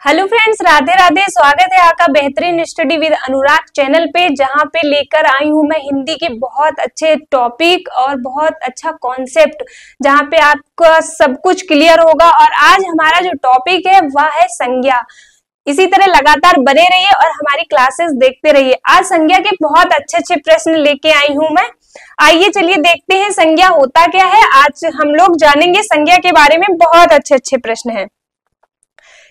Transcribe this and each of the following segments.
Hello friends, Radhe Radhe. स्वागत है आपका बेहतरीन स्टडी विद अनुराग चैनल पे, जहां पे लेकर आई हूं मैं हिंदी के बहुत अच्छे टॉपिक और बहुत अच्छा कॉन्सेप्ट, जहां पे आपका सब कुछ क्लियर होगा। और आज हमारा जो टॉपिक है वह है संज्ञा। इसी तरह लगातार बने रहिए और हमारी क्लासेस देखते रहिए। आज संज्ञा के बहुत अच्छे अच्छे प्रश्न लेके आई हूं मैं। आइए चलिए देखते हैं संज्ञा होता क्या है। आज हम लोग जानेंगे संज्ञा के बारे में, बहुत अच्छे अच्छे प्रश्न हैं।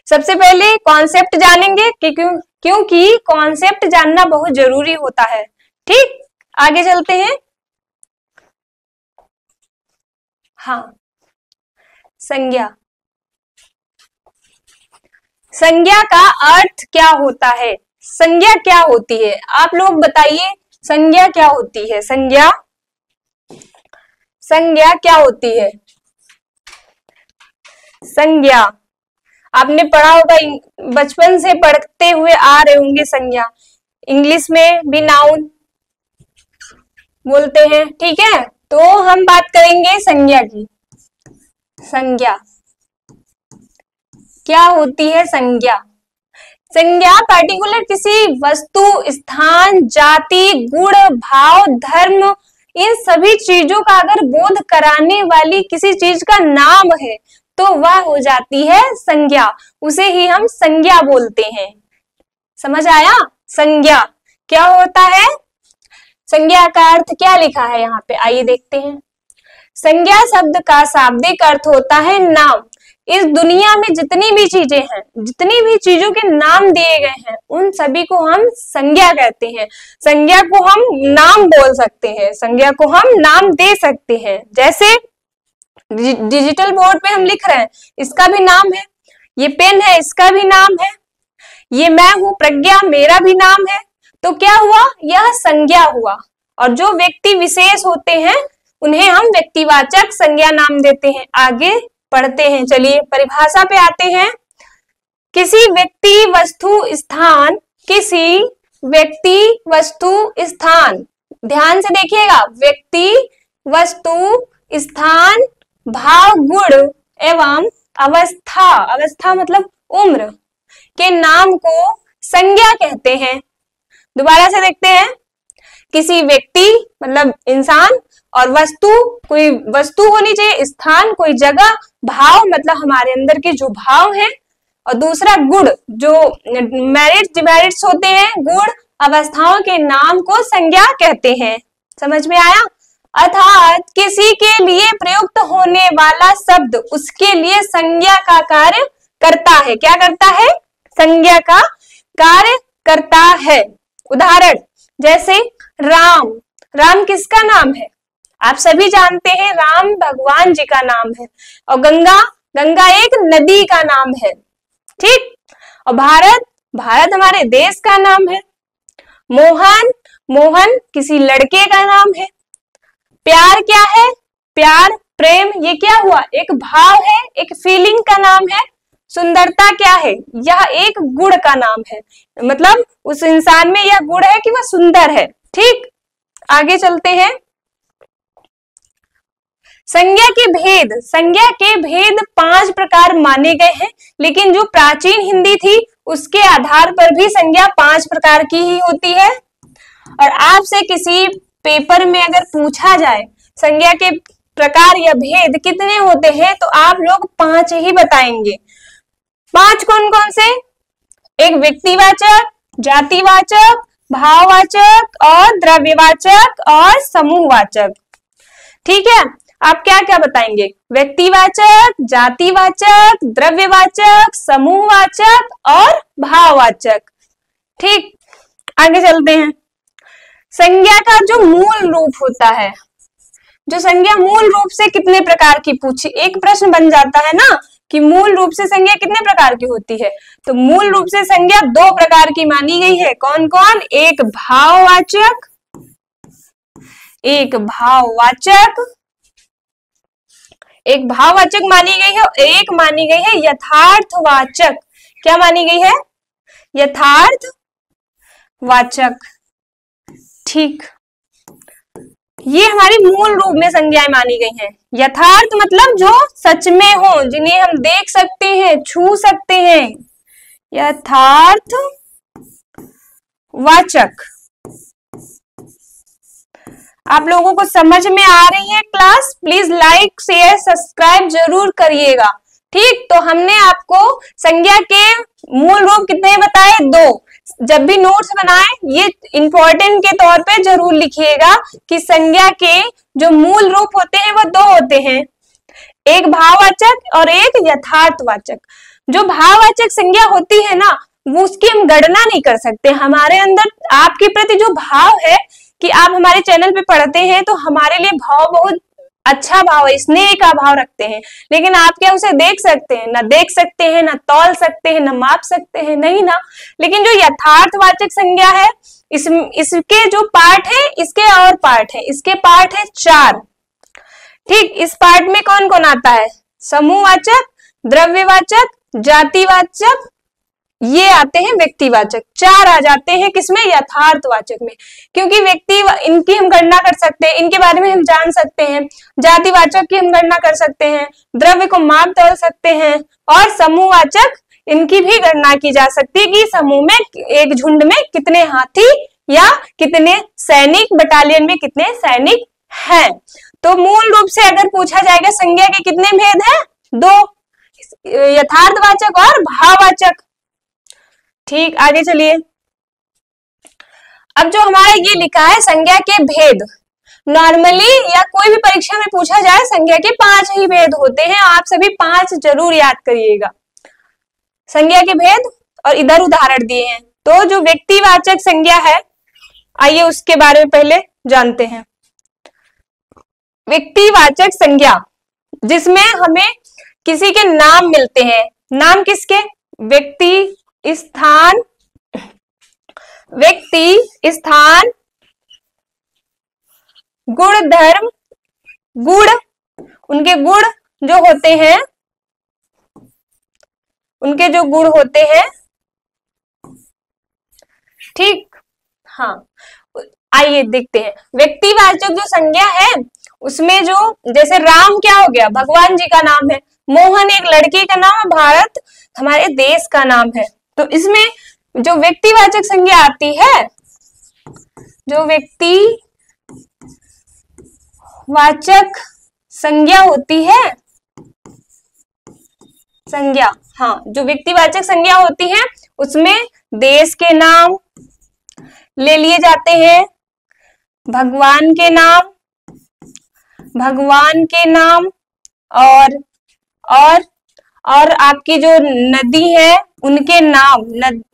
सबसे पहले कॉन्सेप्ट जानेंगे क्योंकि कॉन्सेप्ट जानना बहुत जरूरी होता है। ठीक, आगे चलते हैं। हाँ, संज्ञा। संज्ञा का अर्थ क्या होता है? संज्ञा क्या होती है? आप लोग बताइए, संज्ञा क्या होती है? संज्ञा क्या होती है? संज्ञा आपने पढ़ा होगा, बचपन से पढ़ते हुए आ रहे होंगे। संज्ञा इंग्लिश में भी नाउन बोलते हैं, ठीक है। तो हम बात करेंगे संज्ञा की। संज्ञा क्या होती है? संज्ञा पर्टिकुलर किसी वस्तु, स्थान, जाति, गुण, भाव, धर्म, इन सभी चीजों का अगर बोध कराने वाली किसी चीज का नाम है तो वह हो जाती है संज्ञा। उसे ही हम संज्ञा बोलते हैं। समझ आया? संज्ञा क्या होता है? संज्ञा का अर्थ क्या लिखा है यहाँ पे, आइए देखते हैं। संज्ञा शब्द का शाब्दिक अर्थ होता है नाम। इस दुनिया में जितनी भी चीजें हैं, जितनी भी चीजों के नाम दिए गए हैं, उन सभी को हम संज्ञा कहते हैं। संज्ञा को हम नाम बोल सकते हैं, संज्ञा को हम नाम दे सकते हैं। जैसे डिजिटल बोर्ड पे हम लिख रहे हैं, इसका भी नाम है। ये पेन है, इसका भी नाम है। ये मैं हूं प्रज्ञा, मेरा भी नाम है। तो क्या हुआ? यह संज्ञा हुआ। और जो व्यक्ति विशेष होते हैं उन्हें हम व्यक्तिवाचक संज्ञा नाम देते हैं। आगे पढ़ते हैं, चलिए परिभाषा पे आते हैं। किसी व्यक्ति, वस्तु, स्थान, किसी व्यक्ति, वस्तु, स्थान, ध्यान से देखिएगा, व्यक्ति, वस्तु, स्थान, भाव, गुण एवं अवस्था, अवस्था मतलब उम्र, के नाम को संज्ञा कहते हैं। दोबारा से देखते हैं। किसी व्यक्ति मतलब इंसान, और वस्तु कोई वस्तु होनी चाहिए, स्थान कोई जगह, भाव मतलब हमारे अंदर के जो भाव हैं, और दूसरा गुण, जो मेरिट्स डिमेरिट्स होते हैं, गुण अवस्थाओं के नाम को संज्ञा कहते हैं। समझ में आया? अर्थात किसी के लिए प्रयुक्त होने वाला शब्द उसके लिए संज्ञा का कार्य करता है। क्या करता है? संज्ञा का कार्य करता है। उदाहरण जैसे राम। राम किसका नाम है? आप सभी जानते हैं, राम भगवान जी का नाम है। और गंगा, गंगा एक नदी का नाम है। ठीक। और भारत, भारत हमारे देश का नाम है। मोहन, मोहन किसी लड़के का नाम है। प्यार क्या है? प्यार, प्रेम, ये क्या हुआ? एक भाव है, एक फीलिंग का नाम है। सुंदरता क्या है? यह एक गुण का नाम है। मतलब उस इंसान में यह गुण है कि वह सुंदर है। ठीक, आगे चलते हैं। संज्ञा के भेद। संज्ञा के भेद 5 प्रकार माने गए हैं, लेकिन जो प्राचीन हिंदी थी उसके आधार पर भी संज्ञा 5 प्रकार की ही होती है। और आपसे किसी पेपर में अगर पूछा जाए संज्ञा के प्रकार या भेद कितने होते हैं, तो आप लोग 5 ही बताएंगे। 5 कौन कौन से? एक व्यक्तिवाचक, जातिवाचक, भाववाचक और द्रव्यवाचक और समूहवाचक। ठीक है, आप क्या क्या बताएंगे? व्यक्तिवाचक, जातिवाचक, द्रव्यवाचक, समूहवाचक और भाववाचक। ठीक, आगे चलते हैं। संज्ञा का जो मूल रूप होता है, जो संज्ञा मूल रूप से कितने प्रकार की पूछी, एक प्रश्न बन जाता है ना कि मूल रूप से संज्ञा कितने प्रकार की होती है। तो मूल रूप से संज्ञा 2 प्रकार की मानी गई है। कौन कौन? एक भाववाचक, एक भाववाचक, एक भाववाचक मानी गई है, एक मानी गई है यथार्थवाचक। क्या मानी गई है? यथार्थवाचक। ठीक, ये हमारी मूल रूप में संज्ञाएं मानी गई हैं। यथार्थ मतलब जो सच में हो, जिन्हें हम देख सकते हैं, छू सकते हैं, यथार्थ वाचक। आप लोगों को समझ में आ रही है class? Please like share subscribe जरूर करिएगा। ठीक, तो हमने आपको संज्ञा के मूल रूप कितने बताए? 2। जब भी नोट्स बनाए ये इंपॉर्टेंट के तौर पे जरूर लिखिएगा कि संज्ञा के जो मूल रूप होते हैं वो 2 होते हैं, एक भाववाचक और एक यथार्थवाचक। जो भाववाचक संज्ञा होती है ना, वो उसकी हम गणना नहीं कर सकते। हमारे अंदर आपके प्रति जो भाव है कि आप हमारे चैनल पे पढ़ते हैं तो हमारे लिए भाव बहुत अच्छा भाव है, स्नेह का भाव रखते हैं, लेकिन आप क्या उसे देख सकते हैं? ना देख सकते हैं, ना तौल सकते हैं, ना माप सकते हैं, नहीं ना। लेकिन जो यथार्थवाचक संज्ञा है, इसके जो पार्ट है, इसके और पार्ट है, इसके पार्ट है 4। ठीक, इस पार्ट में कौन कौन आता है? समूहवाचक, द्रव्यवाचक, जातिवाचक, ये आते हैं व्यक्तिवाचक। 4 आ जाते हैं किसमें? यथार्थवाचक में। क्योंकि व्यक्ति इनकी हम गणना कर सकते हैं, इनके बारे में हम जान सकते हैं, जातिवाचक की हम गणना कर सकते हैं, द्रव्य को माप तौल सकते हैं, और समूहवाचक इनकी भी गणना की जा सकती है कि समूह में, एक झुंड में कितने हाथी या कितने सैनिक, बटालियन में कितने सैनिक हैं। तो मूल रूप से अगर पूछा जाएगा संज्ञा के कितने भेद हैं? 2, यथार्थवाचक और भाववाचक। ठीक, आगे चलिए। अब जो हमारा ये लिखा है संज्ञा के भेद, नॉर्मली या कोई भी परीक्षा में पूछा जाए संज्ञा के 5 ही भेद होते हैं, आप सभी 5 जरूर याद करिएगा संज्ञा के भेद। और इधर उदाहरण दिए हैं। तो जो व्यक्तिवाचक संज्ञा है, आइए उसके बारे में पहले जानते हैं। व्यक्तिवाचक संज्ञा जिसमें हमें किसी के नाम मिलते हैं। नाम किसके? व्यक्ति, स्थान, गुण, धर्म, गुण, उनके गुण जो होते हैं, उनके जो गुण होते हैं। ठीक, हाँ, आइए देखते हैं। व्यक्तिवाचक जो संज्ञा है उसमें जो, जैसे राम क्या हो गया? भगवान जी का नाम है। मोहन एक लड़के का नाम है, भारत हमारे देश का नाम है। तो इसमें जो व्यक्तिवाचक संज्ञा आती है, जो व्यक्तिवाचक संज्ञा होती है, संज्ञा, हाँ, जो व्यक्तिवाचक संज्ञा होती है उसमें देश के नाम ले लिए जाते हैं, भगवान के नाम और आपकी जो नदी है उनके नाम,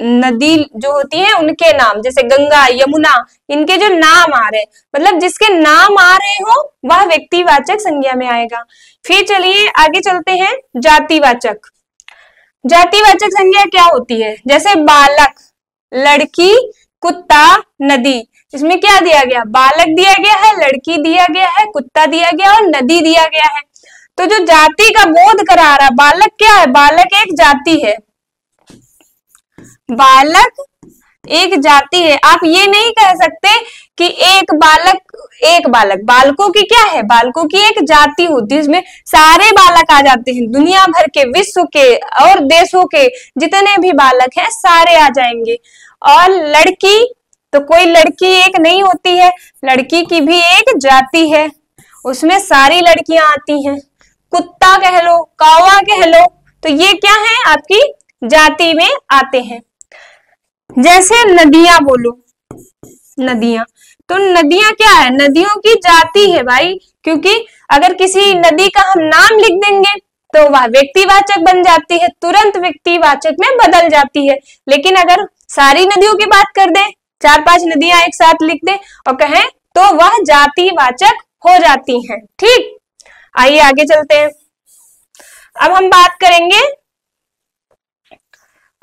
नदी जो होती है उनके नाम, जैसे गंगा, यमुना, इनके जो नाम आ रहे हैं, मतलब जिसके नाम आ रहे हो वह व्यक्तिवाचक संज्ञा में आएगा। फिर चलिए आगे चलते हैं। जातिवाचक। जातिवाचक संज्ञा क्या होती है? जैसे बालक, लड़की, कुत्ता, नदी। इसमें क्या दिया गया? बालक दिया गया है, लड़की दिया गया है, कुत्ता दिया गया और नदी दिया गया है। तो जो जाति का बोध करा रहा, बालक क्या है? बालक एक जाति है, बालक एक जाति है। आप ये नहीं कह सकते कि एक बालक, बालकों की क्या है? बालकों की एक जाति होती है, इसमें सारे बालक आ जाते हैं, दुनिया भर के, विश्व के और देशों के जितने भी बालक हैं सारे आ जाएंगे। और लड़की, तो कोई लड़की एक नहीं होती है, लड़की की भी एक जाति है, उसमें सारी लड़कियां आती हैं। कुत्ता कह लो, कौवा कह लो, तो ये क्या है? आपकी जाति में आते हैं। जैसे नदियां बोलो, नदियां, तो नदियां क्या है? नदियों की जाति है भाई, क्योंकि अगर किसी नदी का हम नाम लिख देंगे तो वह व्यक्तिवाचक बन जाती है, तुरंत व्यक्तिवाचक में बदल जाती है। लेकिन अगर सारी नदियों की बात कर दें, 4-5 नदियां एक साथ लिख दें और कहें तो वह जातिवाचक हो जाती हैं। ठीक, आइए आगे चलते हैं। अब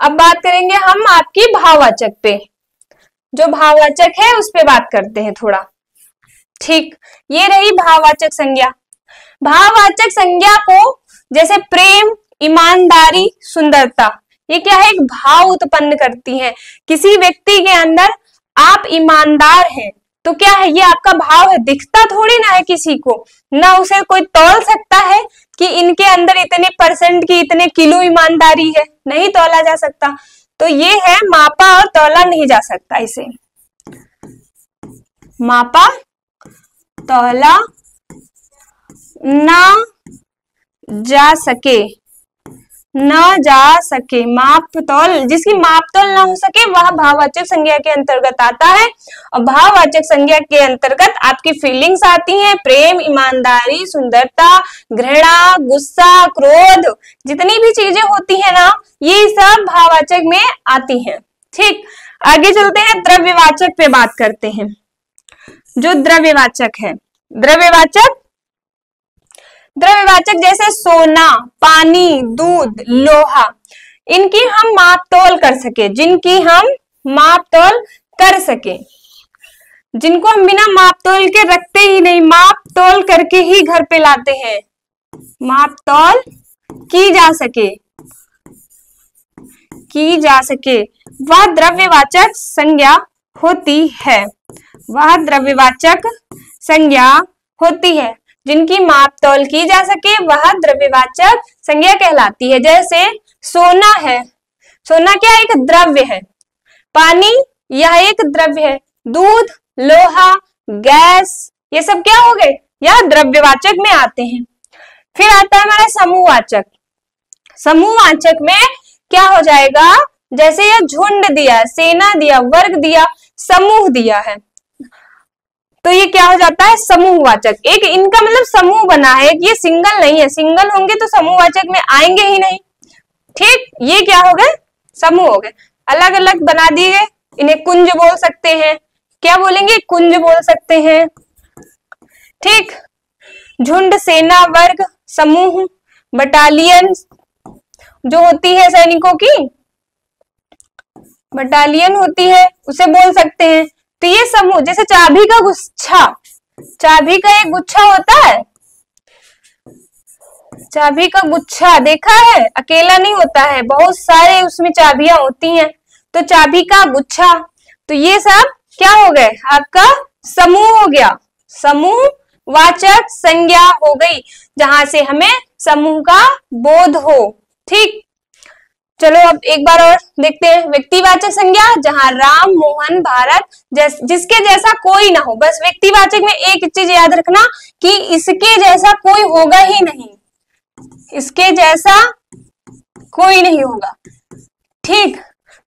बात करेंगे हम आपकी भाववाचक पे। जो भाववाचक है उस पे बात करते हैं थोड़ा। ठीक, ये रही भाववाचक संज्ञा। भाववाचक संज्ञा को जैसे प्रेम, ईमानदारी, सुंदरता, ये क्या है? एक भाव उत्पन्न करती है। किसी व्यक्ति के अंदर आप ईमानदार हैं तो क्या है? ये आपका भाव है, दिखता थोड़ी ना है किसी को, ना उसे कोई तौल सकता है कि इनके अंदर इतने % की, इतने किलो ईमानदारी है, नहीं तौला जा सकता। तो ये है मापा और तौला नहीं जा सकता, इसे मापा तौला ना जा सके, न जा सके। माप तौल, जिसकी माप तौल ना हो सके वह भाववाचक संज्ञा के अंतर्गत आता है। और भाववाचक संज्ञा के अंतर्गत आपकी फीलिंग्स आती हैं, प्रेम, ईमानदारी, सुंदरता, घृणा, गुस्सा, क्रोध, जितनी भी चीजें होती है ना, ये सब भाववाचक में आती हैं। ठीक, आगे चलते हैं, द्रव्यवाचक पे बात करते हैं। जो द्रव्यवाचक है, द्रव्यवाचक जैसे सोना, पानी, दूध, लोहा, इनकी हम माप तौल कर सके, जिनकी हम माप तौल कर सके, जिनको हम बिना माप तौल के रखते ही नहीं, माप तौल करके ही घर पे लाते हैं, माप तौल की जा सके, वह द्रव्यवाचक संज्ञा होती है। वह द्रव्यवाचक संज्ञा होती है, जिनकी माप तौल की जा सके वह द्रव्यवाचक संज्ञा कहलाती है। जैसे सोना है, सोना क्या एक द्रव्य है, पानी यह एक द्रव्य है, दूध, लोहा, गैस, ये सब क्या हो गए, यह द्रव्यवाचक में आते हैं। फिर आता है हमारा समूहवाचक। समूहवाचक में क्या हो जाएगा, जैसे यह झुंड दिया, सेना दिया, वर्ग दिया, समूह दिया है, तो ये क्या हो जाता है, समूहवाचक। एक इनका मतलब समूह बना है, ये सिंगल नहीं है, सिंगल होंगे तो समूहवाचक में आएंगे ही नहीं। ठीक, ये क्या हो गए, समूह हो गए, अलग अलग बना दिए गए। इन्हें कुंज बोल सकते हैं, क्या बोलेंगे, कुंज बोल सकते हैं। ठीक, झुंड, सेना, वर्ग, समूह, बटालियन जो होती है सैनिकों की, बटालियन होती है, उसे बोल सकते हैं। तो ये समूह, जैसे चाबी का गुच्छा, चाबी का एक गुच्छा होता है, चाबी का गुच्छा देखा है, अकेला नहीं होता है, बहुत सारे उसमें चाबियां होती हैं, तो चाबी का गुच्छा, तो ये सब क्या हो गए, आपका समूह हो गया, समूहवाचक संज्ञा हो गई, जहां से हमें समूह का बोध हो। ठीक, चलो अब एक बार और देखते हैं व्यक्तिवाचक संज्ञा, जहां राम, मोहन, भारत जिसके जैसा कोई ना हो। बस व्यक्तिवाचक में एक चीज याद रखना कि इसके जैसा कोई होगा ही नहीं, इसके जैसा कोई नहीं होगा। ठीक,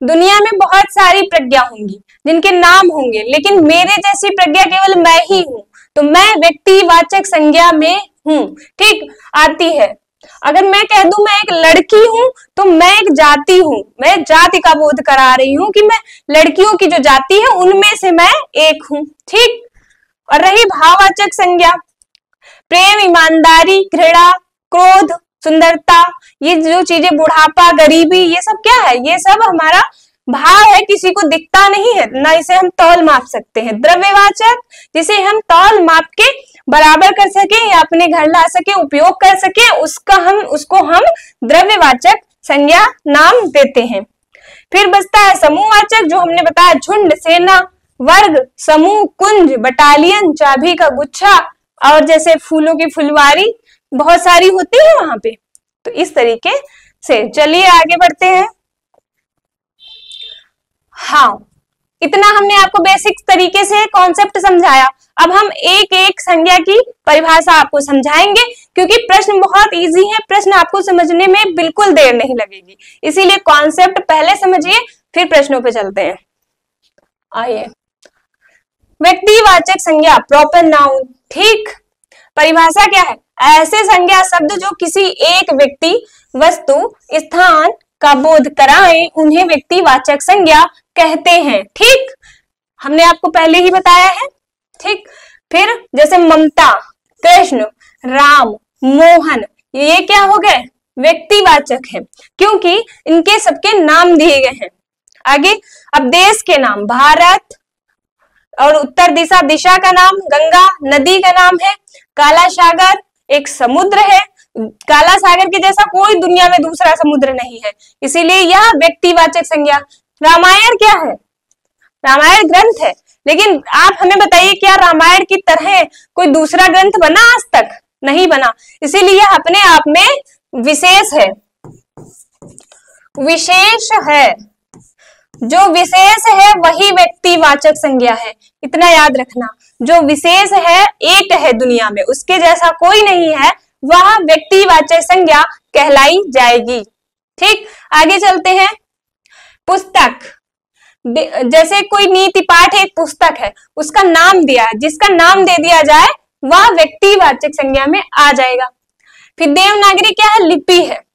दुनिया में बहुत सारी प्रज्ञा होंगी जिनके नाम होंगे, लेकिन मेरे जैसी प्रज्ञा केवल मैं ही हूं, तो मैं व्यक्तिवाचक संज्ञा में हूं। ठीक, आती है। अगर मैं कह दूं मैं एक लड़की हूं, तो मैं एक जाति हूं, मैं जाति का बोध करा रही हूं कि मैं लड़कियों की जो जाति है उनमें से मैं एक हूं। ठीक, और रही भाववाचक संज्ञा, प्रेम, ईमानदारी, घृणा, क्रोध, सुंदरता, ये जो चीजें, बुढ़ापा, गरीबी, ये सब क्या है, ये सब हमारा भाव है, किसी को दिखता नहीं है ना, इसे हम तौल माप सकते हैं। द्रव्यवाचक, जिसे हम तौल माप के बराबर कर सके या अपने घर ला सके, उपयोग कर सके, उसको हम द्रव्यवाचक संज्ञा नाम देते हैं। फिर बचता है समूहवाचक, जो हमने बताया, झुंड, सेना, वर्ग, समूह, कुंज, बटालियन, चाबी का गुच्छा, और जैसे फूलों की फुलवारी बहुत सारी होती है वहां पे। तो इस तरीके से चलिए आगे बढ़ते हैं। हाँ, इतना हमने आपको बेसिक तरीके से कॉन्सेप्ट समझाया। अब हम एक एक संज्ञा की परिभाषा आपको समझाएंगे, क्योंकि प्रश्न बहुत इजी है, प्रश्न आपको समझने में बिल्कुल देर नहीं लगेगी, इसीलिए कॉन्सेप्ट पहले समझिए, फिर प्रश्नों पे चलते हैं। आइए, व्यक्तिवाचक संज्ञा, प्रॉपर नाउन। ठीक, परिभाषा क्या है, ऐसे संज्ञा शब्द जो किसी एक व्यक्ति, वस्तु, स्थान का बोध कराएं, उन्हें व्यक्तिवाचक संज्ञा कहते हैं। ठीक, हमने आपको पहले ही बताया है। ठीक, फिर जैसे ममता, कृष्ण, राम, मोहन, ये क्या हो गए, व्यक्तिवाचक है, क्योंकि इनके सबके नाम दिए गए हैं। आगे, अब देश के नाम, भारत, और उत्तर दिशा, दिशा का नाम गंगा, नदी का नाम है काला सागर, एक समुद्र है, काला सागर के जैसा कोई दुनिया में दूसरा समुद्र नहीं है, इसीलिए यह व्यक्तिवाचक संज्ञा। रामायण क्या है, रामायण ग्रंथ है, लेकिन आप हमें बताइए क्या रामायण की तरह कोई दूसरा ग्रंथ बना आज तक, नहीं बना, इसीलिए यह अपने आप में विशेष है, विशेष है। जो विशेष है वही व्यक्तिवाचक संज्ञा है। इतना याद रखना, जो विशेष है, एक है दुनिया में, उसके जैसा कोई नहीं है, वह व्यक्तिवाचक संज्ञा कहलाई जाएगी। ठीक, आगे चलते हैं। पुस्तक, जैसे कोई नीति पाठ एक पुस्तक है, उसका नाम दिया है, जिसका नाम दे दिया जाए वह व्यक्तिवाचक संज्ञा में आ जाएगा। फिर देवनागरी क्या है? लिपि है।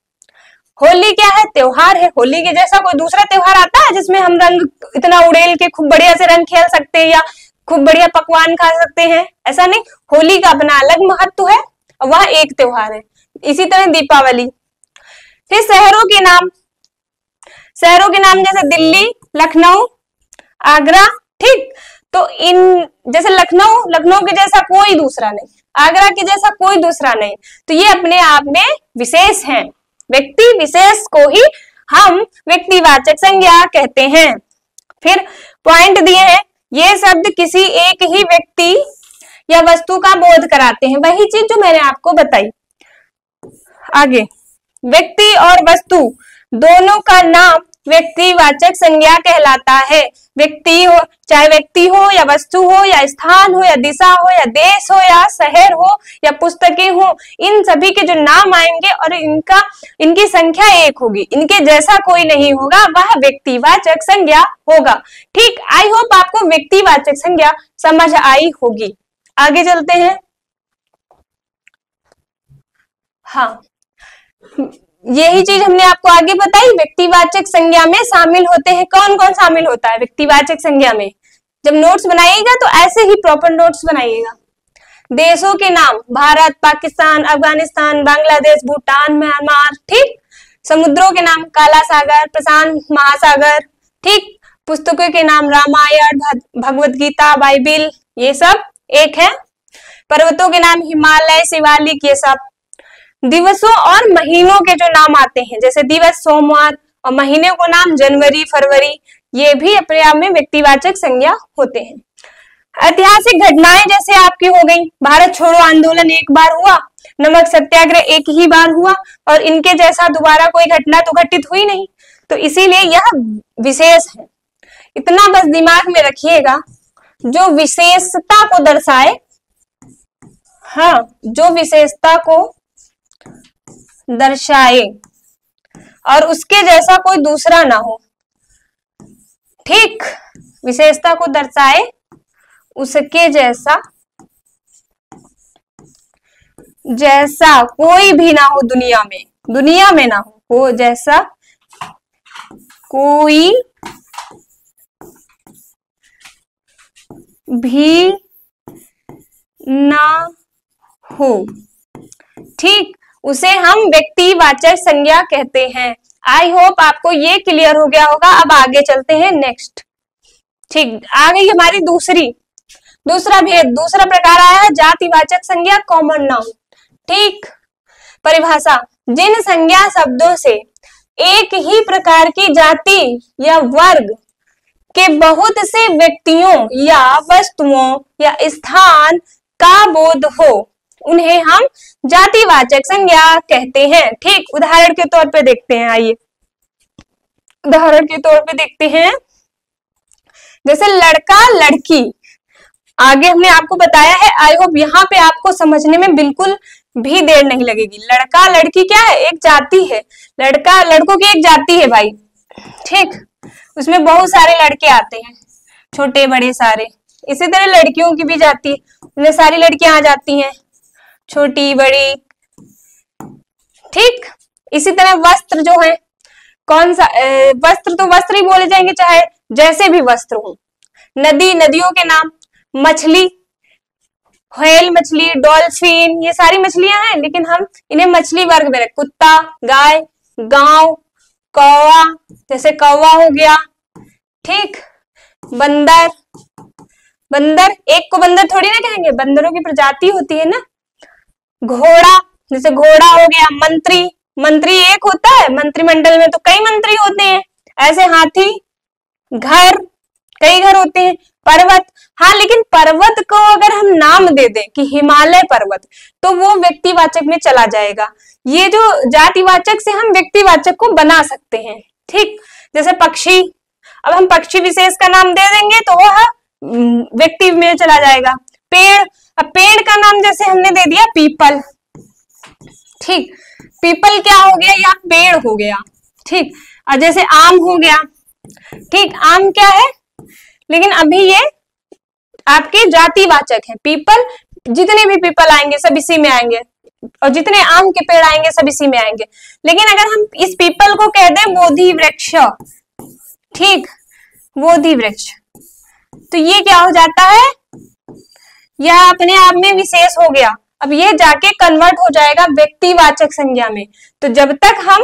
होली क्या है? त्योहार है। होली के जैसा कोई दूसरा त्योहार आता है जिसमें हम रंग इतना उड़ेल के खूब बढ़िया से रंग खेल सकते हैं या खूब बढ़िया पकवान खा सकते हैं? ऐसा नहीं, होली का अपना अलग महत्व है, वह एक त्योहार है। इसी तरह दीपावली। फिर शहरों के नाम, शहरों के नाम जैसे दिल्ली, लखनऊ, आगरा। ठीक, तो इन जैसे लखनऊ, लखनऊ के जैसा कोई दूसरा नहीं, आगरा के जैसा कोई दूसरा नहीं, तो ये अपने आप में विशेष हैं। व्यक्ति विशेष को ही हम व्यक्तिवाचक संज्ञा कहते हैं। फिर पॉइंट दिए हैं, ये शब्द किसी एक ही व्यक्ति या वस्तु का बोध कराते हैं, वही चीज जो मैंने आपको बताई। आगे, व्यक्ति और वस्तु दोनों का नाम व्यक्तिवाचक संज्ञा कहलाता है। व्यक्ति हो, चाहे व्यक्ति हो या वस्तु हो या स्थान हो या दिशा हो या देश हो या शहर हो या पुस्तकें हो, इन सभी के जो नाम आएंगे और इनकी संख्या एक होगी, इनके जैसा कोई नहीं होगा, वह व्यक्तिवाचक संज्ञा होगा। ठीक, आई होप आपको व्यक्तिवाचक संज्ञा समझ आई होगी। आगे चलते हैं। हाँ, यही चीज हमने आपको आगे बताई। व्यक्तिवाचक संज्ञा में शामिल होते हैं, कौन कौन शामिल होता है व्यक्तिवाचक संज्ञा में? जब नोट्स बनाइएगा तो ऐसे ही प्रॉपर नोट्स बनाइएगा। देशों के नाम, भारत, पाकिस्तान, अफगानिस्तान, बांग्लादेश, भूटान, म्यांमार। ठीक, समुद्रों के नाम, काला सागर, प्रशांत महासागर। ठीक, पुस्तकों के नाम, रामायण, भगवत गीता, बाइबिल, ये सब एक है। पर्वतों के नाम, हिमालय, शिवालिक, ये सब। दिवसों और महीनों के जो नाम आते हैं, जैसे दिवस सोमवार, और महीने को नाम जनवरी, फरवरी, ये भी अपने आप में व्यक्तिवाचक संज्ञा होते हैं। ऐतिहासिक घटनाएं जैसे आपकी हो गई, भारत छोड़ो आंदोलन एक बार हुआ, नमक सत्याग्रह एक ही बार हुआ, और इनके जैसा दोबारा कोई घटना तो घटित हुई नहीं, तो इसीलिए यह विशेष है। इतना बस दिमाग में रखिएगा, जो विशेषता को दर्शाए, हाँ, जो विशेषता को दर्शाए और उसके जैसा कोई दूसरा ना हो। ठीक, विशेषता को दर्शाए, उसके जैसा कोई भी ना हो दुनिया में ना हो जैसा कोई भी ना हो। ठीक, उसे हम व्यक्तिवाचक संज्ञा कहते हैं। आई होप आपको ये क्लियर हो गया होगा। अब आगे चलते हैं नेक्स्ट। ठीक, आ गई हमारी दूसरा भेद, दूसरा प्रकार आया है जातिवाचक संज्ञा, कॉमन नाउन। ठीक, परिभाषा, जिन संज्ञा शब्दों से एक ही प्रकार की जाति या वर्ग के बहुत से व्यक्तियों या वस्तुओं या स्थान का बोध हो, उन्हें हम जातिवाचक संज्ञा कहते हैं। ठीक, उदाहरण के तौर पे देखते हैं, आइए उदाहरण के तौर पे देखते हैं। जैसे लड़का लड़की, आगे हमने आपको बताया है, आई होप यहाँ पे आपको समझने में बिल्कुल भी देर नहीं लगेगी। लड़का लड़की क्या है? एक जाति है। लड़का लड़कों की एक जाति है भाई। ठीक, उसमें बहुत सारे लड़के आते हैं, छोटे बड़े सारे। इसी तरह लड़कियों की भी जाति है, उनमें सारी लड़कियां आ जाती हैं, छोटी बड़ी। ठीक, इसी तरह वस्त्र जो है, कौन सा वस्त्र, तो वस्त्र ही बोले जाएंगे, चाहे जैसे भी वस्त्र हो। नदी, नदियों के नाम। मछली, व्हेल मछली, डॉल्फिन, ये सारी मछलियां हैं, लेकिन हम इन्हें मछली वर्ग में रखें। कुत्ता, गाय, गांव, कौवा, जैसे कौवा हो गया। ठीक, बंदर, बंदर एक को बंदर थोड़ी ना कहेंगे, बंदरों की प्रजाति होती है ना। घोड़ा, जैसे घोड़ा हो गया। मंत्री, मंत्री एक होता है, मंत्रिमंडल में तो कई मंत्री होते हैं। ऐसे हाथी, घर, कई घर होते हैं। पर्वत, हाँ, लेकिन पर्वत को अगर हम नाम दे दें कि हिमालय पर्वत, तो वो व्यक्तिवाचक में चला जाएगा। ये जो जातिवाचक से हम व्यक्तिवाचक को बना सकते हैं। ठीक, जैसे पक्षी, अब हम पक्षी विशेष का नाम दे देंगे तो वह व्यक्ति में चला जाएगा। पेड़, अब पेड़ का नाम जैसे हमने दे दिया पीपल, ठीक, पीपल क्या हो गया, या पेड़ हो गया, ठीक। और जैसे आम हो गया, ठीक, आम क्या है, लेकिन अभी ये आपके जातिवाचक है। पीपल, जितने भी पीपल आएंगे सब इसी में आएंगे, और जितने आम के पेड़ आएंगे सब इसी में आएंगे। लेकिन अगर हम इस पीपल को कह दें बोधि वृक्ष, ठीक, बोधि वृक्ष, तो ये क्या हो जाता है, यह अपने आप में विशेष हो गया। अब ये जाके कन्वर्ट हो जाएगा व्यक्तिवाचक संज्ञा में। तो जब तक हम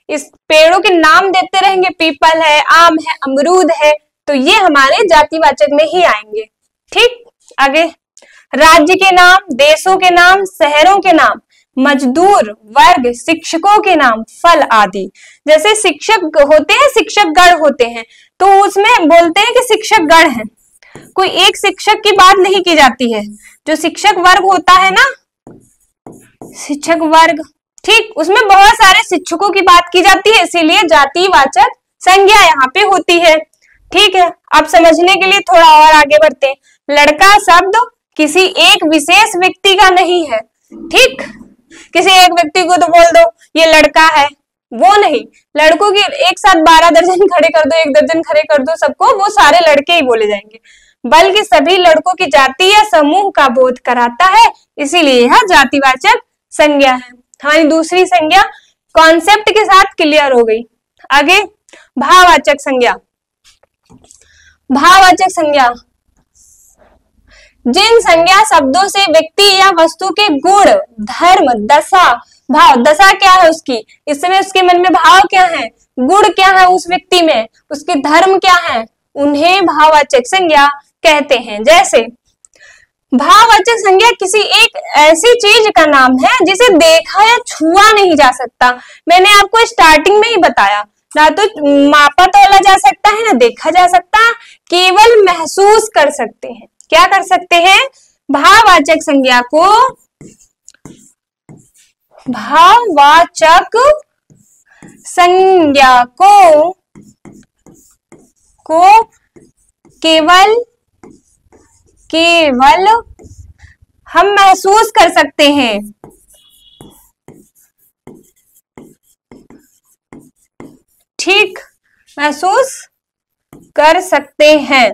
इस पेड़ों के नाम देते रहेंगे, पीपल है, आम है, अमरूद है, तो ये हमारे जातिवाचक में ही आएंगे, ठीक। आगे, राज्य के नाम, देशों के नाम, शहरों के नाम, मजदूर वर्ग, शिक्षकों के नाम, फल आदि। जैसे शिक्षक होते हैं, शिक्षक गण होते हैं, तो उसमें बोलते हैं कि शिक्षक गण है, कोई एक शिक्षक की बात नहीं की जाती है। जो शिक्षक वर्ग होता है ना, शिक्षक वर्ग, ठीक, उसमें बहुत सारे शिक्षकों की बात की जाती है, इसीलिए जातिवाचक संज्ञा यहाँ पे होती है, ठीक है। अब समझने के लिए थोड़ा और आगे बढ़ते हैं। लड़का शब्द किसी एक विशेष व्यक्ति का नहीं है, ठीक, किसी एक व्यक्ति को तो बोल दो ये लड़का है, वो नहीं। लड़कों की एक साथ 12 दर्जन खड़े कर दो, 1 दर्जन खड़े कर दो सबको, वो सारे लड़के ही बोले जाएंगे, बल्कि सभी लड़कों की जाति या समूह का बोध कराता है, इसीलिए यह जातिवाचक संज्ञा है। हमारी दूसरी संज्ञा कॉन्सेप्ट के साथ क्लियर हो गई। आगे, भाववाचक संज्ञा। भाववाचक संज्ञा जिन संज्ञा शब्दों से व्यक्ति या वस्तु के गुण, धर्म, दशा, भाव, दशा क्या है उसकी, इस समय उसके मन में भाव क्या है, गुण क्या है उस व्यक्ति में, उसके धर्म क्या है, उन्हें भाववाचक संज्ञा कहते हैं। जैसे भाववाचक संज्ञा किसी एक ऐसी चीज का नाम है जिसे देखा या छुआ नहीं जा सकता। मैंने आपको स्टार्टिंग में ही बताया, ना तो मापा तोला जा सकता है ना देखा जा सकता, केवल महसूस कर सकते हैं। क्या कर सकते हैं, भाववाचक संज्ञा को, भाववाचक संज्ञा को केवल हम महसूस कर सकते हैं। ठीक, महसूस कर सकते हैं,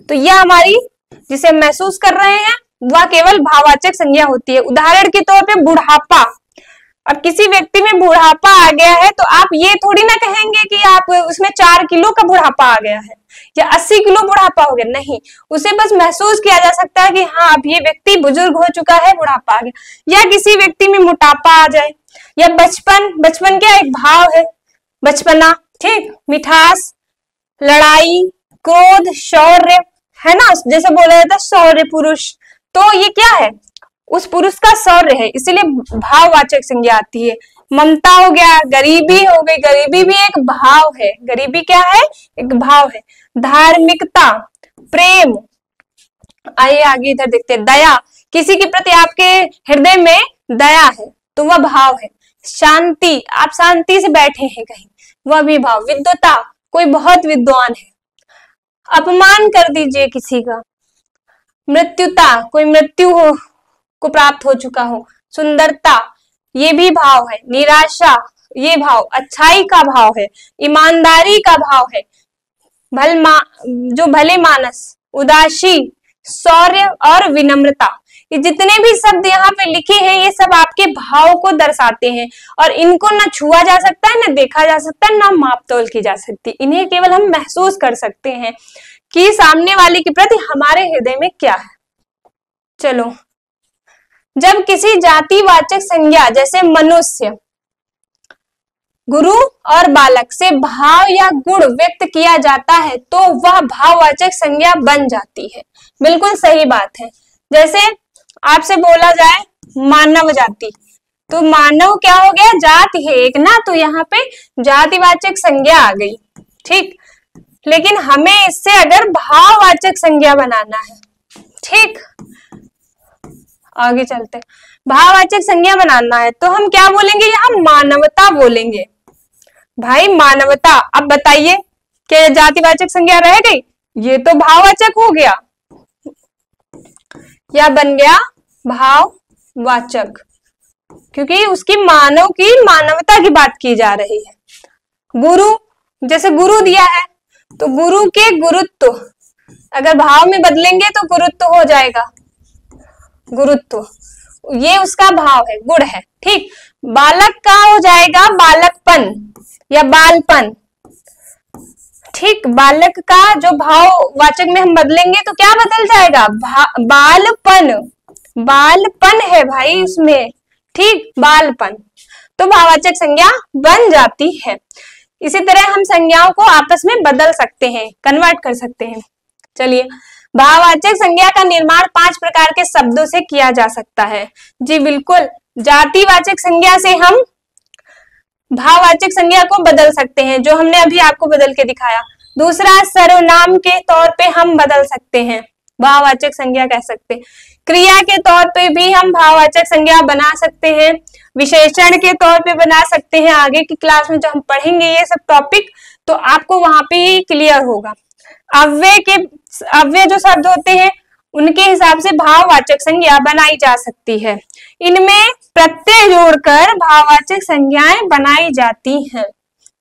तो यह हमारी जिसे महसूस कर रहे हैं वह केवल भाववाचक संज्ञा होती है। उदाहरण के तौर पे बुढ़ापा। अब किसी व्यक्ति में बुढ़ापा आ गया है तो आप ये थोड़ी ना कहेंगे कि आप उसमें 4 किलो का बुढ़ापा आ गया है या 80 किलो बुढ़ापा हो गया, नहीं, उसे बस महसूस किया जा सकता है कि हाँ अब ये व्यक्ति बुजुर्ग हो चुका है, बुढ़ापा आ गया। या किसी व्यक्ति में मोटापा आ जाए, या बचपन क्या एक भाव है, बचपना, ठीक, मिठास, लड़ाई, क्रोध, शौर्य, है ना, जैसे बोला जाता है शौर्य पुरुष, तो ये क्या है, उस पुरुष का शौर्य है, इसीलिए भाववाचक संज्ञा आती है। ममता हो गया, गरीबी हो गई, गरीबी भी एक भाव है, गरीबी क्या है, एक भाव है। धार्मिकता, प्रेम, आइए आगे इधर देखते हैं। दया, किसी के प्रति आपके हृदय में दया है तो वह भाव है। शांति, आप शांति से बैठे हैं कहीं, वह भी भाव। विद्वता, कोई बहुत विद्वान है। अपमान कर दीजिए किसी का। मृत्युता, कोई मृत्यु को प्राप्त हो चुका हो। सुंदरता, ये भी भाव है। निराशा, ये भाव अच्छाई का भाव है। ईमानदारी का भाव है। जो भले मानस, उदासी, शौर्य और विनम्रता, ये जितने भी शब्द यहाँ पे लिखे हैं ये सब आपके भाव को दर्शाते हैं और इनको ना छुआ जा सकता है, ना देखा जा सकता है, ना माप तोल की जा सकती। इन्हें केवल हम महसूस कर सकते हैं कि सामने वाले के प्रति हमारे हृदय में क्या है। चलो, जब किसी जातिवाचक संज्ञा जैसे मनुष्य, गुरु और बालक से भाव या गुण व्यक्त किया जाता है तो वह भाववाचक संज्ञा बन जाती है। बिल्कुल सही बात है। जैसे आपसे बोला जाए मानव जाति, तो मानव क्या हो गया, जाति है एक ना, तो यहाँ पे जातिवाचक संज्ञा आ गई, ठीक। लेकिन हमें इससे अगर भाववाचक संज्ञा बनाना है, ठीक, आगे चलते हैं। भाववाचक संज्ञा बनाना है तो हम क्या बोलेंगे, यहाँ मानवता बोलेंगे। भाई मानवता। अब बताइए क्या जातिवाचक संज्ञा रह गई? ये तो भाववाचक हो गया या बन गया भाववाचक, क्योंकि उसकी मानव की मानवता की बात की जा रही है। गुरु, जैसे गुरु दिया है तो गुरु के गुरुत्व अगर भाव में बदलेंगे तो गुरुत्व हो जाएगा, गुरुत्व, ये उसका भाव है, गुण है। ठीक, बालक का हो जाएगा बालकपन या बालपन। ठीक, बालक का जो भाववाचक में हम बदलेंगे तो क्या बदल जाएगा, बालपन, बालपन है भाई उसमें। ठीक, बालपन, तो भाववाचक संज्ञा बन जाती है। इसी तरह हम संज्ञाओं को आपस में बदल सकते हैं, कन्वर्ट कर सकते हैं। चलिए, भाववाचक संज्ञा का निर्माण 5 प्रकार के शब्दों से किया जा सकता है। जी बिल्कुल, जातिवाचक संज्ञा से हम भाववाचक संज्ञा को बदल सकते हैं, जो हमने अभी आपको बदल के दिखाया। दूसरा, सर्वनाम के तौर पे हम बदल सकते हैं, भाववाचक संज्ञा कह सकते हैं। क्रिया के तौर पे भी हम भाववाचक संज्ञा बना सकते हैं, विशेषण के तौर पे बना सकते हैं। आगे की क्लास में जो हम पढ़ेंगे ये सब टॉपिक तो आपको वहां पे ही क्लियर होगा। अव्यय जो शब्द होते हैं उनके हिसाब से भाववाचक संज्ञा बनाई जा सकती है। इनमें प्रत्यय जोड़कर भाववाचक संज्ञाएं बनाई जाती हैं।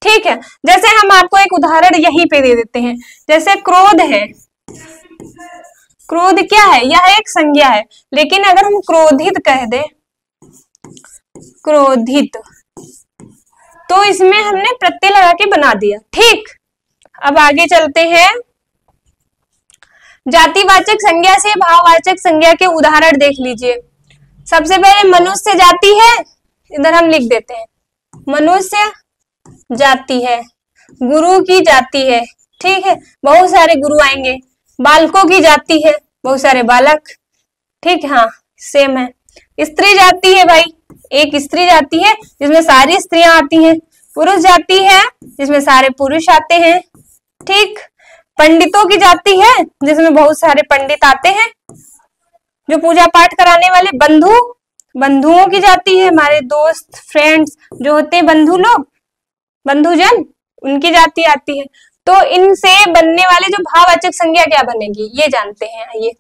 ठीक है, जैसे हम आपको एक उदाहरण यहीं पे दे देते हैं। जैसे क्रोध है, क्रोध क्या है, यह एक संज्ञा है, लेकिन अगर हम क्रोधित कह दे, क्रोधित, तो इसमें हमने प्रत्यय लगा के बना दिया। ठीक, अब आगे चलते हैं। जातिवाचक संज्ञा से भाववाचक संज्ञा के उदाहरण देख लीजिए। सबसे पहले मनुष्य जाति है, इधर हम लिख देते हैं मनुष्य जाति है, गुरु की जाति है। ठीक है, बहुत सारे गुरु आएंगे। बालकों की जाति है, बहुत सारे बालक। ठीक, हाँ सेम है। स्त्री जाति है भाई, एक स्त्री जाति है जिसमें सारी स्त्रियां आती हैं। पुरुष जाति है जिसमें सारे पुरुष आते हैं। ठीक, पंडितों की जाति है जिसमें बहुत सारे पंडित आते हैं, जो पूजा पाठ कराने वाले। बंधु, बंधुओं की जाति है, हमारे दोस्त फ्रेंड्स जो होते हैं बंधु लोग, बंधुजन, उनकी जाति आती है। तो इनसे बनने वाले जो भाववाचक संज्ञा क्या बनेगी ये जानते हैं। आइए,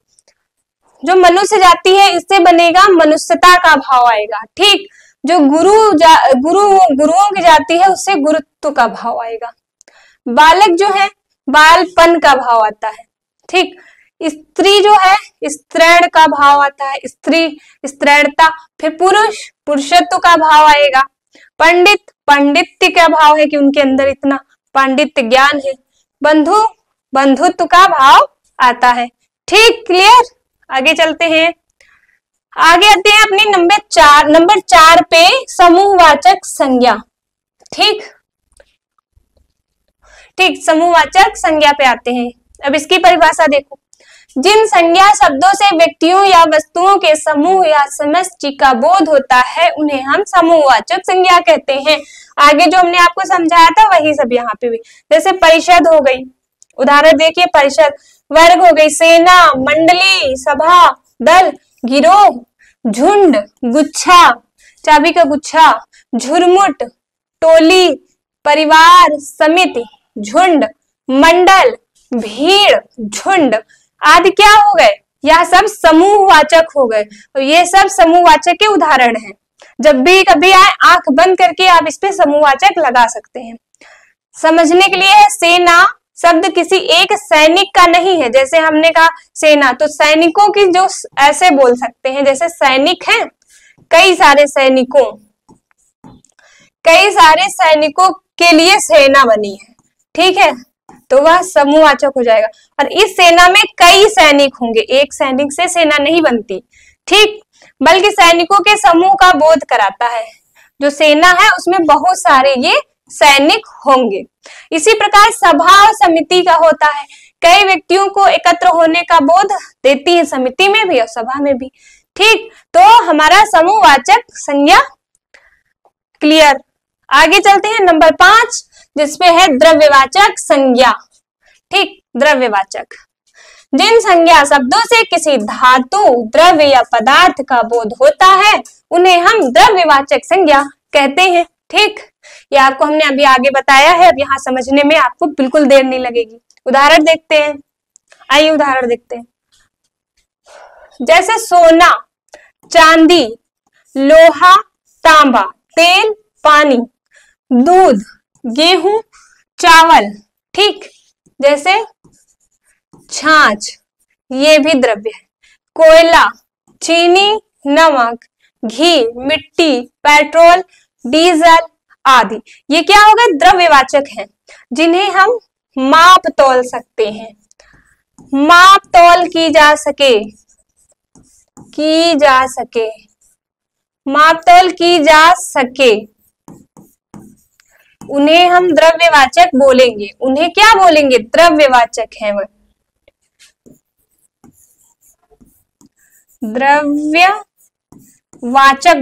जो मनुष्य जाति है इससे बनेगा मनुष्यता का भाव आएगा। ठीक, जो गुरुओं की जाति है उससे गुरुत्व का भाव आएगा। बालक जो है बालपन का भाव आता है। ठीक, स्त्री जो है स्त्रैण का भाव आता है, स्त्री स्त्रैणता। फिर पुरुष पुरुषत्व का भाव आएगा। पंडित पांडित्य का भाव है कि उनके अंदर इतना पांडित्य ज्ञान है। बंधु बंधुत्व का भाव आता है। ठीक, क्लियर। आगे चलते हैं, आगे आते हैं अपनी नंबर 4 पे समूहवाचक संज्ञा। ठीक, समूहवाचक संज्ञा पे आते हैं। अब इसकी परिभाषा देखो। जिन संज्ञा शब्दों से व्यक्तियों या वस्तुओं के समूह या समष्टि का बोध होता है उन्हें हम समूहवाचक संज्ञा कहते हैं। आगे जो हमने आपको समझाया था वही सब यहाँ पे भी। जैसे परिषद हो गई, उदाहरण देखिए परिषद। वर्ग हो गई, सेना, मंडली, सभा, दल, गिरोह, झुंड, गुच्छा, चाबी का गुच्छा, झुरमुट, टोली, परिवार, समिति, झुंड, मंडल, भीड़, झुंड आदि क्या हो गए, यह सब समूहवाचक हो गए। तो ये सब समूहवाचक के उदाहरण हैं। जब भी कभी आए आंख बंद करके आप इस पे समूहवाचक लगा सकते हैं। समझने के लिए सेना शब्द किसी एक सैनिक का नहीं है। जैसे हमने कहा सेना, तो सैनिकों की जो ऐसे बोल सकते हैं जैसे सैनिक हैं, कई सारे सैनिकों के लिए सेना बनी है। ठीक है, तो वह समूहवाचक हो जाएगा। और इस सेना में कई सैनिक होंगे, एक सैनिक से सेना नहीं बनती। ठीक, बल्कि सैनिकों के समूह का बोध कराता है। जो सेना है उसमें बहुत सारे ये सैनिक होंगे। इसी प्रकार सभा और समिति का होता है, कई व्यक्तियों को एकत्र होने का बोध देती है, समिति में भी और सभा में भी। ठीक, तो हमारा समूहवाचक संज्ञा क्लियर। आगे चलते हैं नंबर 5 जिसपे है द्रव्यवाचक संज्ञा। ठीक, द्रव्यवाचक जिन संज्ञा शब्दों से किसी धातु, द्रव्य या पदार्थ का बोध होता है उन्हें हम द्रव्यवाचक संज्ञा कहते हैं। ठीक, ये आपको हमने अभी आगे बताया है, अब यहाँ समझने में आपको बिल्कुल देर नहीं लगेगी। उदाहरण देखते हैं, आइए उदाहरण देखते हैं। जैसे सोना, चांदी, लोहा, तांबा, तेल, पानी, दूध, गेहूं, चावल। ठीक, जैसे छाछ, ये भी द्रव्य है। कोयला, चीनी, नमक, घी, मिट्टी, पेट्रोल, डीजल आदि, ये क्या हो गए? द्रव्यवाचक हैं, जिन्हें हम माप तौल सकते हैं। माप तौल की जा सके, माप तौल की जा सके, उन्हें हम द्रव्यवाचक बोलेंगे। उन्हें क्या बोलेंगे? द्रव्यवाचक है वो, द्रव्यवाचक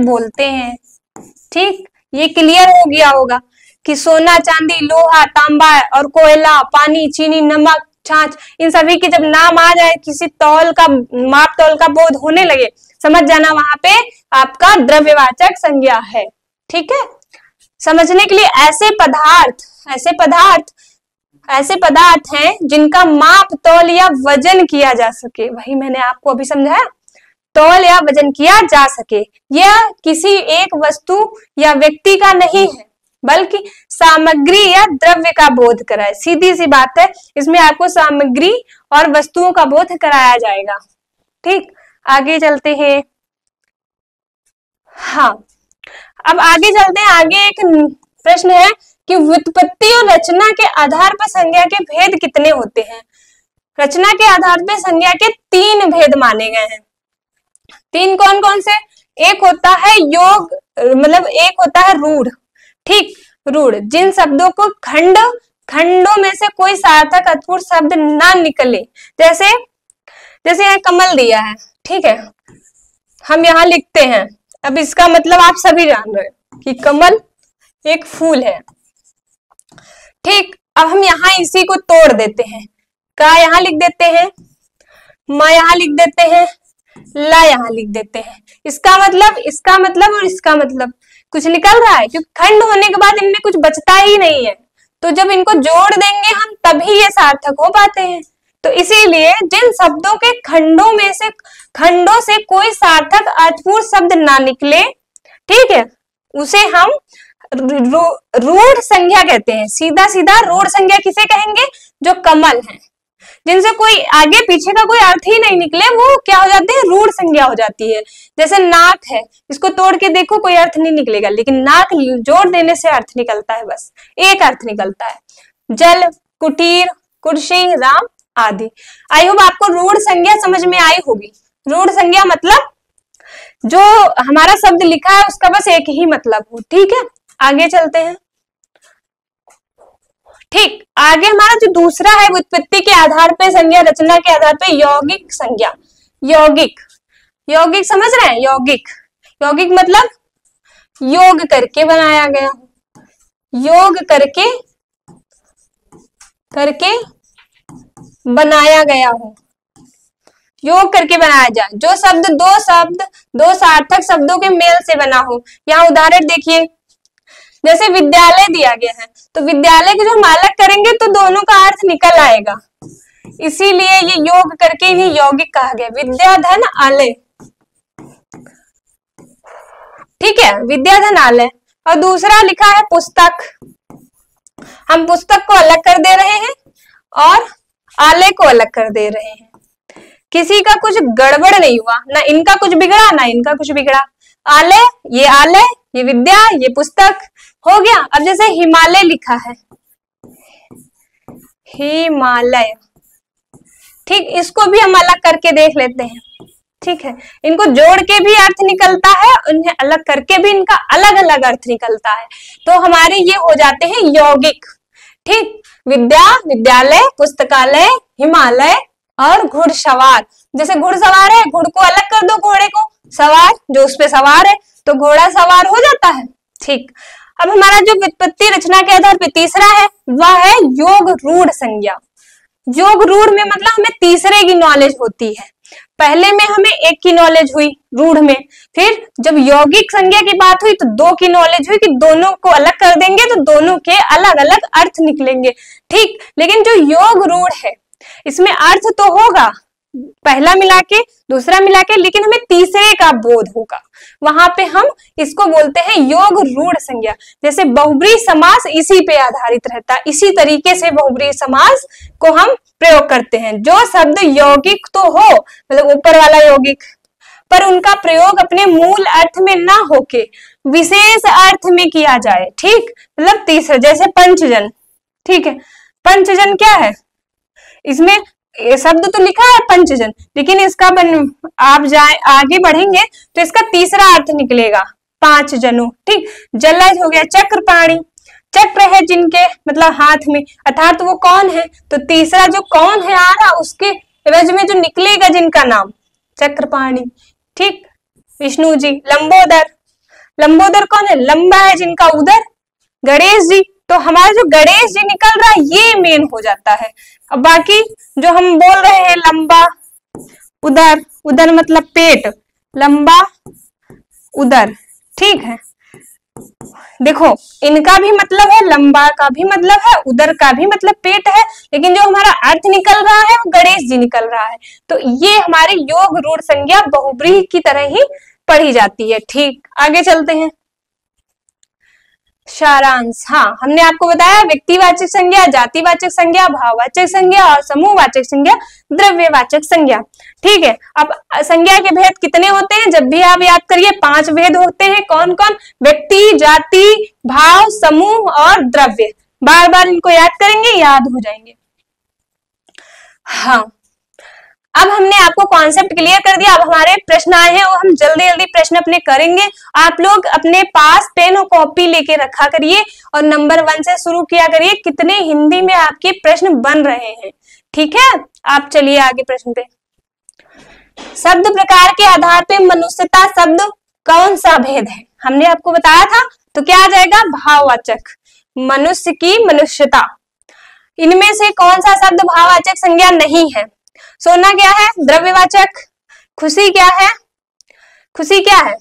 बोलते हैं। ठीक, ये क्लियर हो गया होगा कि सोना, चांदी, लोहा, तांबा और कोयला, पानी, चीनी, नमक, छाछ, इन सभी के जब नाम आ जाए, किसी तौल का, माप तौल का बोध होने लगे, समझ जाना वहां पे आपका द्रव्यवाचक संज्ञा है। ठीक है, समझने के लिए ऐसे पदार्थ हैं जिनका माप तौल या वजन किया जा सके। वही मैंने आपको अभी समझाया, तौल या वजन किया जा सके। यह किसी एक वस्तु या व्यक्ति का नहीं है, बल्कि सामग्री या द्रव्य का बोध कराए। सीधी सी बात है, इसमें आपको सामग्री और वस्तुओं का बोध कराया जाएगा। ठीक, आगे चलते हैं। हाँ, अब आगे चलते हैं। आगे एक प्रश्न है कि व्युत्पत्ति और रचना के आधार पर संज्ञा के भेद कितने होते हैं? रचना के आधार पर संज्ञा के 3 भेद माने गए हैं। 3 कौन कौन से? एक होता है योग, मतलब एक होता है रूढ़। ठीक, रूढ़, जिन शब्दों को खंडों में से कोई सार्थक अर्थपूर्ण शब्द ना निकले। जैसे यहाँ कमल दिया है, ठीक है, हम यहाँ लिखते हैं। अब इसका मतलब आप सभी जान रहे हैं कि कमल एक फूल है। ठीक, अब हम यहाँ इसी को तोड़ देते हैं। का यहाँ लिख देते हैं, म यहाँ लिख देते हैं, ला यहाँ लिख देते हैं। इसका मतलब और इसका मतलब कुछ निकल रहा है, क्योंकि खंड होने के बाद इनमें कुछ बचता ही नहीं है। तो जब इनको जोड़ देंगे हम, तभी ये सार्थक हो पाते हैं। तो इसीलिए जिन शब्दों के खंडों से कोई सार्थक अर्थपूर्ण शब्द ना निकले, ठीक है, उसे हम रूढ़ संज्ञा कहते हैं। सीधा रूढ़ संज्ञा किसे कहेंगे? जो कमल है, जिनसे कोई आगे पीछे का कोई अर्थ ही नहीं निकले, वो क्या हो जाते हैं? रूढ़ संज्ञा हो जाती है। जैसे नाक है, इसको तोड़ के देखो कोई अर्थ नहीं निकलेगा, लेकिन नाक जोड़ देने से अर्थ निकलता है, बस एक अर्थ निकलता है। जल, कुटीर, कुर्सी, राम आदि। आई होप आपको रूढ़ संज्ञा समझ में आई होगी। रूढ़ संज्ञा मतलब जो हमारा शब्द लिखा है उसका बस एक ही मतलब हो। ठीक है, आगे चलते हैं। ठीक, आगे हमारा जो दूसरा है, व्युत्पत्ति के आधार पे संज्ञा, रचना के आधार पे यौगिक संज्ञा। यौगिक समझ रहे हैं? यौगिक मतलब योग करके बनाया गया, योग करके बनाया गया हो, योग करके बनाया जाए। जो शब्द दो सार्थक शब्दों के मेल से बना हो। यहाँ उदाहरण देखिए, जैसे विद्यालय दिया गया है, तो विद्यालय के जो हम अलग करेंगे तो दोनों का अर्थ निकल आएगा, इसीलिए ये योग करके इन्हें यौगिक कहा गया। विद्या धन आलय, ठीक है, विद्या धन आलय। और दूसरा लिखा है पुस्तक, हम पुस्तक को अलग कर दे रहे हैं और आलय को अलग कर दे रहे हैं। किसी का कुछ गड़बड़ नहीं हुआ, ना इनका कुछ बिगड़ा ना इनका कुछ बिगड़ा। आलय, ये विद्या, ये पुस्तक हो गया। अब जैसे हिमालय लिखा है, हिमालय, ठीक, इसको भी हम अलग करके देख लेते हैं। ठीक है, इनको जोड़ के भी अर्थ निकलता है, उन्हें अलग करके भी इनका अलग अलग अर्थ निकलता है। तो हमारे ये हो जाते हैं यौगिक। ठीक, विद्या, विद्यालय, पुस्तकालय, हिमालय और घुड़सवार। जैसे घुड़सवार है, घुड़ को अलग कर दो, घोड़े को, सवार जो उस पे सवार है, तो घोड़ा सवार हो जाता है। ठीक, अब हमारा जो व्युत्पत्ति रचना के आधार पे तीसरा है, वह है योग रूढ़ संज्ञा। योग रूढ़ में मतलब हमें तीसरे की नॉलेज होती है। पहले में हमें एक की नॉलेज हुई रूढ़ में, फिर जब यौगिक संज्ञा की बात हुई तो दो की नॉलेज हुई कि दोनों को अलग कर देंगे तो दोनों के अलग अलग अर्थ निकलेंगे। ठीक, लेकिन जो योग रूढ़ है इसमें अर्थ तो होगा पहला मिला के दूसरा मिला के, लेकिन हमें तीसरे का बोध होगा, वहां पे हम इसको बोलते हैं योग रूढ़ संज्ञा। जैसे बहुब्रीहि समास इसी पे आधारित रहता है, इसी तरीके से बहुब्रीहि समास को हम प्रयोग करते हैं। जो शब्द यौगिक तो हो, मतलब ऊपर वाला यौगिक, पर उनका प्रयोग अपने मूल अर्थ में ना होके विशेष अर्थ में किया जाए। ठीक, मतलब तीसरा, जैसे पंचजन। ठीक है, पंचजन क्या है, इसमें ये शब्द तो लिखा है पंचजन, लेकिन इसका आप जाए आगे बढ़ेंगे तो इसका तीसरा अर्थ निकलेगा पांच जनों। ठीक, जलज हो गया चक्रपाणी, चक्र है जिनके मतलब हाथ में, अर्थात वो कौन है, तो तीसरा जो कौन है आ रहा उसके एवज में जो निकलेगा जिनका नाम चक्रपाणी। ठीक, विष्णु जी। लंबोदर, लंबोदर कौन है, लंबा है जिनका उदर, गणेश जी। तो हमारा जो गणेश जी निकल रहा है ये मेन हो जाता है। अब बाकी जो हम बोल रहे हैं लंबा उदर, उदर मतलब पेट, लंबा उदर। ठीक है, देखो इनका भी मतलब है, लंबा का भी मतलब है, उदर का भी मतलब पेट है, लेकिन जो हमारा अर्थ निकल रहा है वो गणेश जी निकल रहा है। तो ये हमारे योग रूढ़ संज्ञा बहुब्रीहि की तरह ही पढ़ी जाती है। ठीक, आगे चलते हैं। सारांश, हाँ हमने आपको बताया व्यक्तिवाचक संज्ञा, जातिवाचक संज्ञा, भाववाचक संज्ञा और समूहवाचक संज्ञा, द्रव्यवाचक संज्ञा। ठीक है, अब संज्ञा के भेद कितने होते हैं, जब भी आप याद करिए 5 भेद होते हैं। कौन कौन, व्यक्ति, जाति, भाव, समूह और द्रव्य। बार बार इनको याद करेंगे, याद हो जाएंगे। हाँ, अब हमने आपको कॉन्सेप्ट क्लियर कर दिया। अब हमारे प्रश्न आए हैं और हम जल्दी जल्दी प्रश्न अपने करेंगे। आप लोग अपने पास पेन और कॉपी लेके रखा करिए और नंबर 1 से शुरू किया करिए, कितने हिंदी में आपके प्रश्न बन रहे हैं। ठीक है, आप चलिए आगे प्रश्न पे। शब्द प्रकार के आधार पे मनुष्यता शब्द कौन सा भेद है, हमने आपको बताया था, तो क्या आ जाएगा, भाववाचक, मनुष्य की मनुष्यता। इनमें से कौन सा शब्द भाववाचक संज्ञा नहीं है, सोना क्या है, द्रव्यवाचक, खुशी क्या है, खुशी क्या है,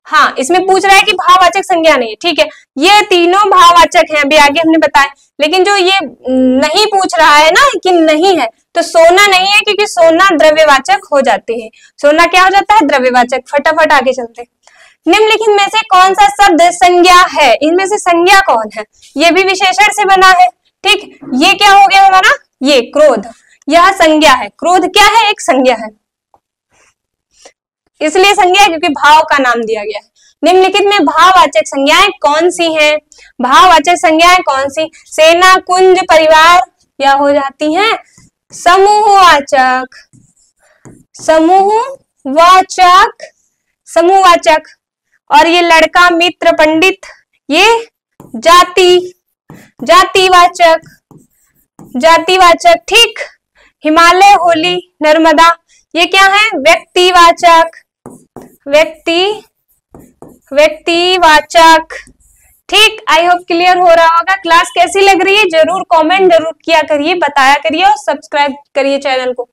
हाँ इसमें पूछ रहा है कि भाववाचक संज्ञा नहीं है। ठीक है, ये तीनों भाववाचक हैं, अभी आगे हमने बताया, लेकिन जो ये नहीं पूछ रहा है ना कि नहीं है, तो सोना नहीं है क्योंकि सोना द्रव्यवाचक हो जाते हैं। सोना क्या हो जाता है, द्रव्यवाचक। फटाफट आगे चलते। निम्नलिखित में से कौन सा शब्द संज्ञा है, इनमें से संज्ञा कौन है, ये भी विशेषण से बना है। ठीक, ये क्या हो गया हमारा, ये क्रोध, यह संज्ञा है। क्रोध क्या है, एक संज्ञा है, इसलिए संज्ञा है क्योंकि भाव का नाम दिया गया है। निम्नलिखित में भाववाचक संज्ञाएं कौन सी हैं, भाववाचक संज्ञाएं कौन सी, सेना, कुंज, परिवार, या हो जाती हैं समूहवाचक, समूहवाचक, समूहवाचक। और ये लड़का, मित्र, पंडित, ये जाति, जातिवाचक, जातिवाचक। ठीक, हिमालय, होली, नर्मदा, ये क्या है, व्यक्तिवाचक, व्यक्तिवाचक। ठीक, आई होप क्लियर हो रहा होगा। क्लास कैसी लग रही है जरूर कमेंट जरूर किया करिए, बताया करिए और सब्सक्राइब करिए चैनल को।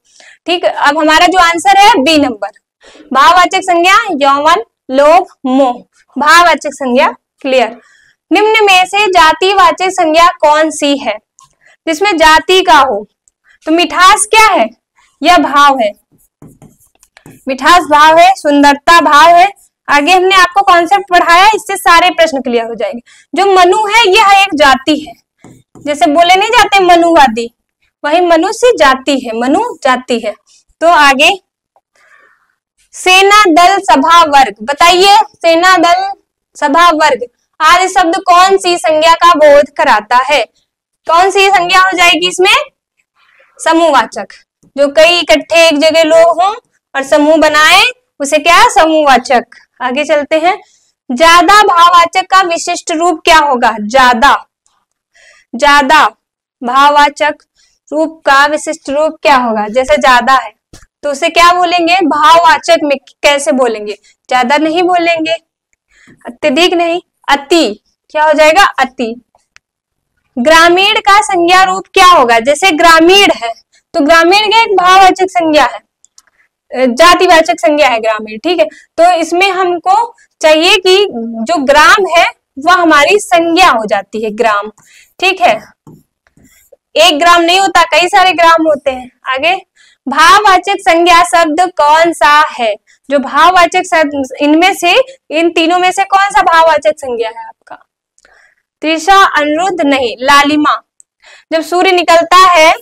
ठीक, अब हमारा जो आंसर है बी नंबर, भाववाचक संज्ञा यौवन, लोभ, मोह, भाववाचक संज्ञा। क्लियर। निम्न में से जातिवाचक संज्ञा कौन सी है, जिसमें जाति का हो, तो मिठास क्या है, यह भाव है, मिठास भाव है, सुंदरता भाव है। आगे हमने आपको कॉन्सेप्ट पढ़ाया, इससे सारे प्रश्न क्लियर हो जाएंगे। जो मनु है यह एक जाति है, जैसे बोले नहीं जाते मनुवादी, वही मनुष्य जाति है, मनु जाति है। तो आगे सेना, दल, सभा, वर्ग, बताइए सेना, दल, सभा, वर्ग आदि शब्द कौन सी संज्ञा का बोध कराता है, कौन सी संज्ञा हो जाएगी इसमें, समूहवाचक। जो कई इकट्ठे एक जगह लोग हों और समूह बनाए उसे क्या, समूहवाचक। आगे चलते हैं। ज्यादा भाववाचक का विशिष्ट रूप क्या होगा, ज्यादा, ज्यादा भाववाचक रूप का विशिष्ट रूप क्या होगा, जैसे ज्यादा है तो उसे क्या बोलेंगे, भाववाचक में कैसे बोलेंगे, ज्यादा नहीं बोलेंगे, अत्यधिक नहीं, अति, क्या हो जाएगा, अति। ग्रामीण का संज्ञा रूप क्या होगा? जैसे ग्रामीण है तो ग्रामीण का एक भाववाचक संज्ञा है, जातिवाचक संज्ञा है ग्रामीण, ठीक है। तो इसमें हमको चाहिए कि जो ग्राम है वह हमारी संज्ञा हो जाती है, ग्राम, ठीक है। एक ग्राम नहीं होता, कई सारे ग्राम होते हैं। आगे, भाववाचक संज्ञा शब्द कौन सा है? जो भाववाचक शब्द, इनमें से, इन तीनों में से कौन सा भाववाचक संज्ञा है आपका? तृषा, अनिरुद्ध, नहीं, लालिमा। जब सूर्य निकलता है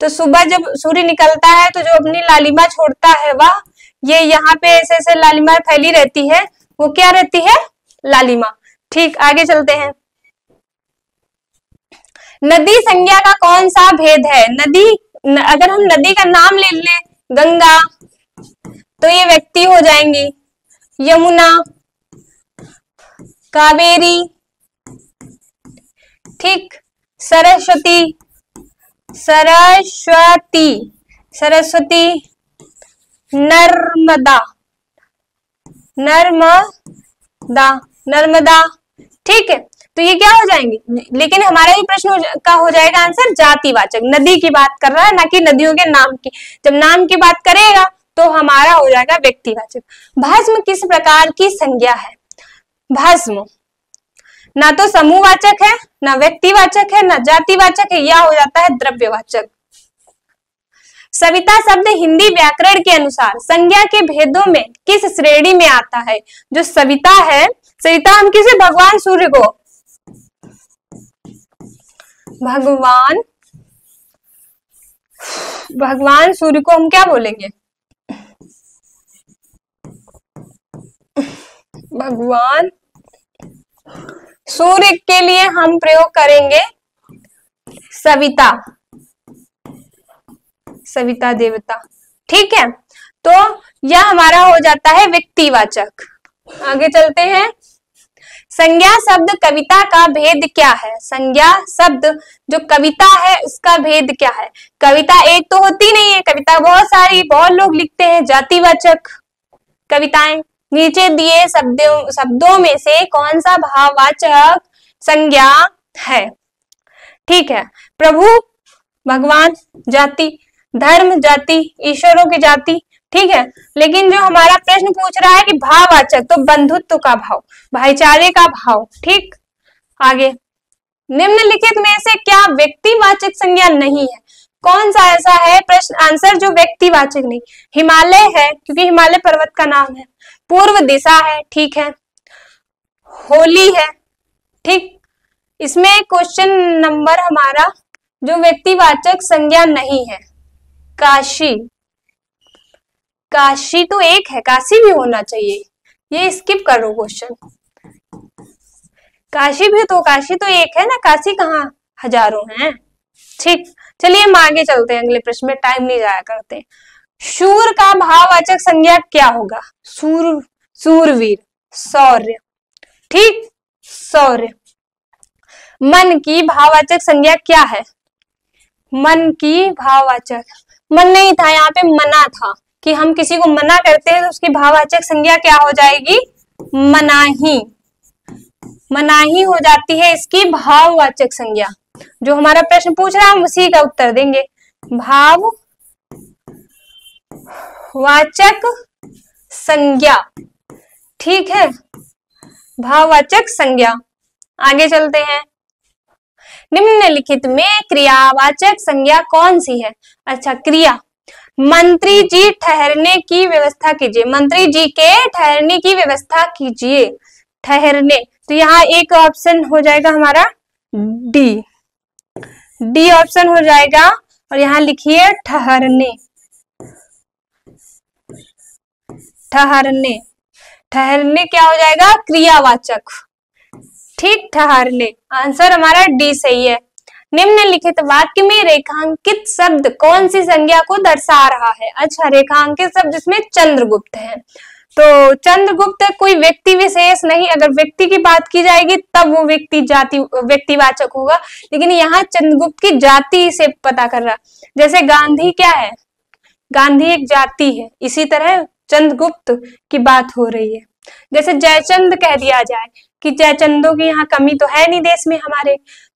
तो सुबह जब सूर्य निकलता है तो जो अपनी लालिमा छोड़ता है वह, ये यहाँ पे ऐसे ऐसे लालिमा फैली रहती है, वो क्या रहती है? लालिमा। ठीक, आगे चलते हैं। नदी संज्ञा का कौन सा भेद है? नदी, अगर हम नदी का नाम ले लें, गंगा, तो ये व्यक्ति हो जाएंगी। यमुना, कावेरी, ठीक, सरस्वती, सरस्वती, सरस्वती, नर्मदा, नर्मदा, नर्मदा, ठीक है। तो ये क्या हो जाएंगे? लेकिन हमारा ये प्रश्न का हो जाएगा आंसर जातिवाचक, नदी की बात कर रहा है ना कि नदियों के नाम की। जब नाम की बात करेगा तो हमारा हो जाएगा व्यक्तिवाचक। भस्म किस प्रकार की संज्ञा है? भस्म ना तो समूहवाचक है, ना व्यक्तिवाचक है, ना जातिवाचक है, या हो जाता है द्रव्यवाचक। सविता शब्द हिंदी व्याकरण के अनुसार संज्ञा के भेदों में किस श्रेणी में आता है? जो सविता है, सविता हम किसे? भगवान सूर्य को, भगवान सूर्य को हम क्या बोलेंगे? भगवान सूर्य के लिए हम प्रयोग करेंगे सविता, सविता देवता, ठीक है। तो यह हमारा हो जाता है व्यक्तिवाचक। आगे चलते हैं। संज्ञा शब्द कविता का भेद क्या है? संज्ञा शब्द जो कविता है उसका भेद क्या है? कविता एक तो होती नहीं है, कविता बहुत सारी, बहुत लोग लिखते हैं जातिवाचक कविताएं। नीचे दिए शब्दों में से कौन सा भाववाचक संज्ञा है? ठीक है, प्रभु, भगवान, जाति, धर्म, जाति, ईश्वरों की जाति, ठीक है। लेकिन जो हमारा प्रश्न पूछ रहा है कि भाववाचक, तो बंधुत्व का भाव, भाईचारे का भाव, ठीक। आगे, निम्नलिखित में से क्या व्यक्तिवाचक संज्ञा नहीं है? कौन सा ऐसा है प्रश्न आंसर जो व्यक्तिवाचक नहीं? हिमालय है, क्योंकि हिमालय पर्वत का नाम है। पूर्व दिशा है, ठीक है। होली है, ठीक। इसमें क्वेश्चन नंबर हमारा जो व्यक्तिवाचक संज्ञा नहीं है, काशी, काशी तो एक है, काशी भी होना चाहिए, ये स्किप करो क्वेश्चन। काशी भी तो, काशी तो एक है ना, काशी कहाँ हजारों हैं, ठीक। चलिए हम आगे चलते हैं अगले प्रश्न में, टाइम नहीं जाया करते। शूर का भाववाचक संज्ञा क्या होगा? सूर, सूरवीर, शौर्य, ठीक, शौर्य। मन की भाववाचक संज्ञा क्या है? मन की भाववाचक, मन नहीं था, यहाँ पे मना था कि हम किसी को मना करते हैं तो उसकी भाववाचक संज्ञा क्या हो जाएगी? मनाही, मनाही हो जाती है इसकी भाववाचक संज्ञा। जो हमारा प्रश्न पूछ रहा है हम उसी का उत्तर देंगे। भाववाचक संज्ञा, ठीक है, भाववाचक संज्ञा। आगे चलते हैं। निम्नलिखित में क्रियावाचक संज्ञा कौन सी है? अच्छा, क्रिया, मंत्री जी ठहरने की व्यवस्था कीजिए, मंत्री जी के ठहरने की व्यवस्था कीजिए, ठहरने, तो यहाँ एक ऑप्शन हो जाएगा हमारा डी, डी ऑप्शन हो जाएगा। और यहाँ लिखिए ठहरने, ठहरने, ठहरने क्या हो जाएगा? क्रियावाचक, ठीक, ठहरने। आंसर हमारा डी सही है। निम्नलिखित वाक्य में रेखांकित शब्द कौन सी संज्ञा को दर्शा रहा है? अच्छा, रेखांकित शब्द इसमें चंद्रगुप्त है, तो चंद्रगुप्त कोई व्यक्ति विशेष नहीं, अगर व्यक्ति की बात की जाएगी तब वो व्यक्ति जाति व्यक्तिवाचक होगा, लेकिन यहाँ चंद्रगुप्त की जाति से पता कर रहा। जैसे गांधी क्या है? गांधी एक जाति है, इसी तरह चंद्रगुप्त की बात हो रही है। जैसे जयचंद कह दिया जाए कि जयचंदों की यहाँ कमी तो है नहीं देश में हमारे,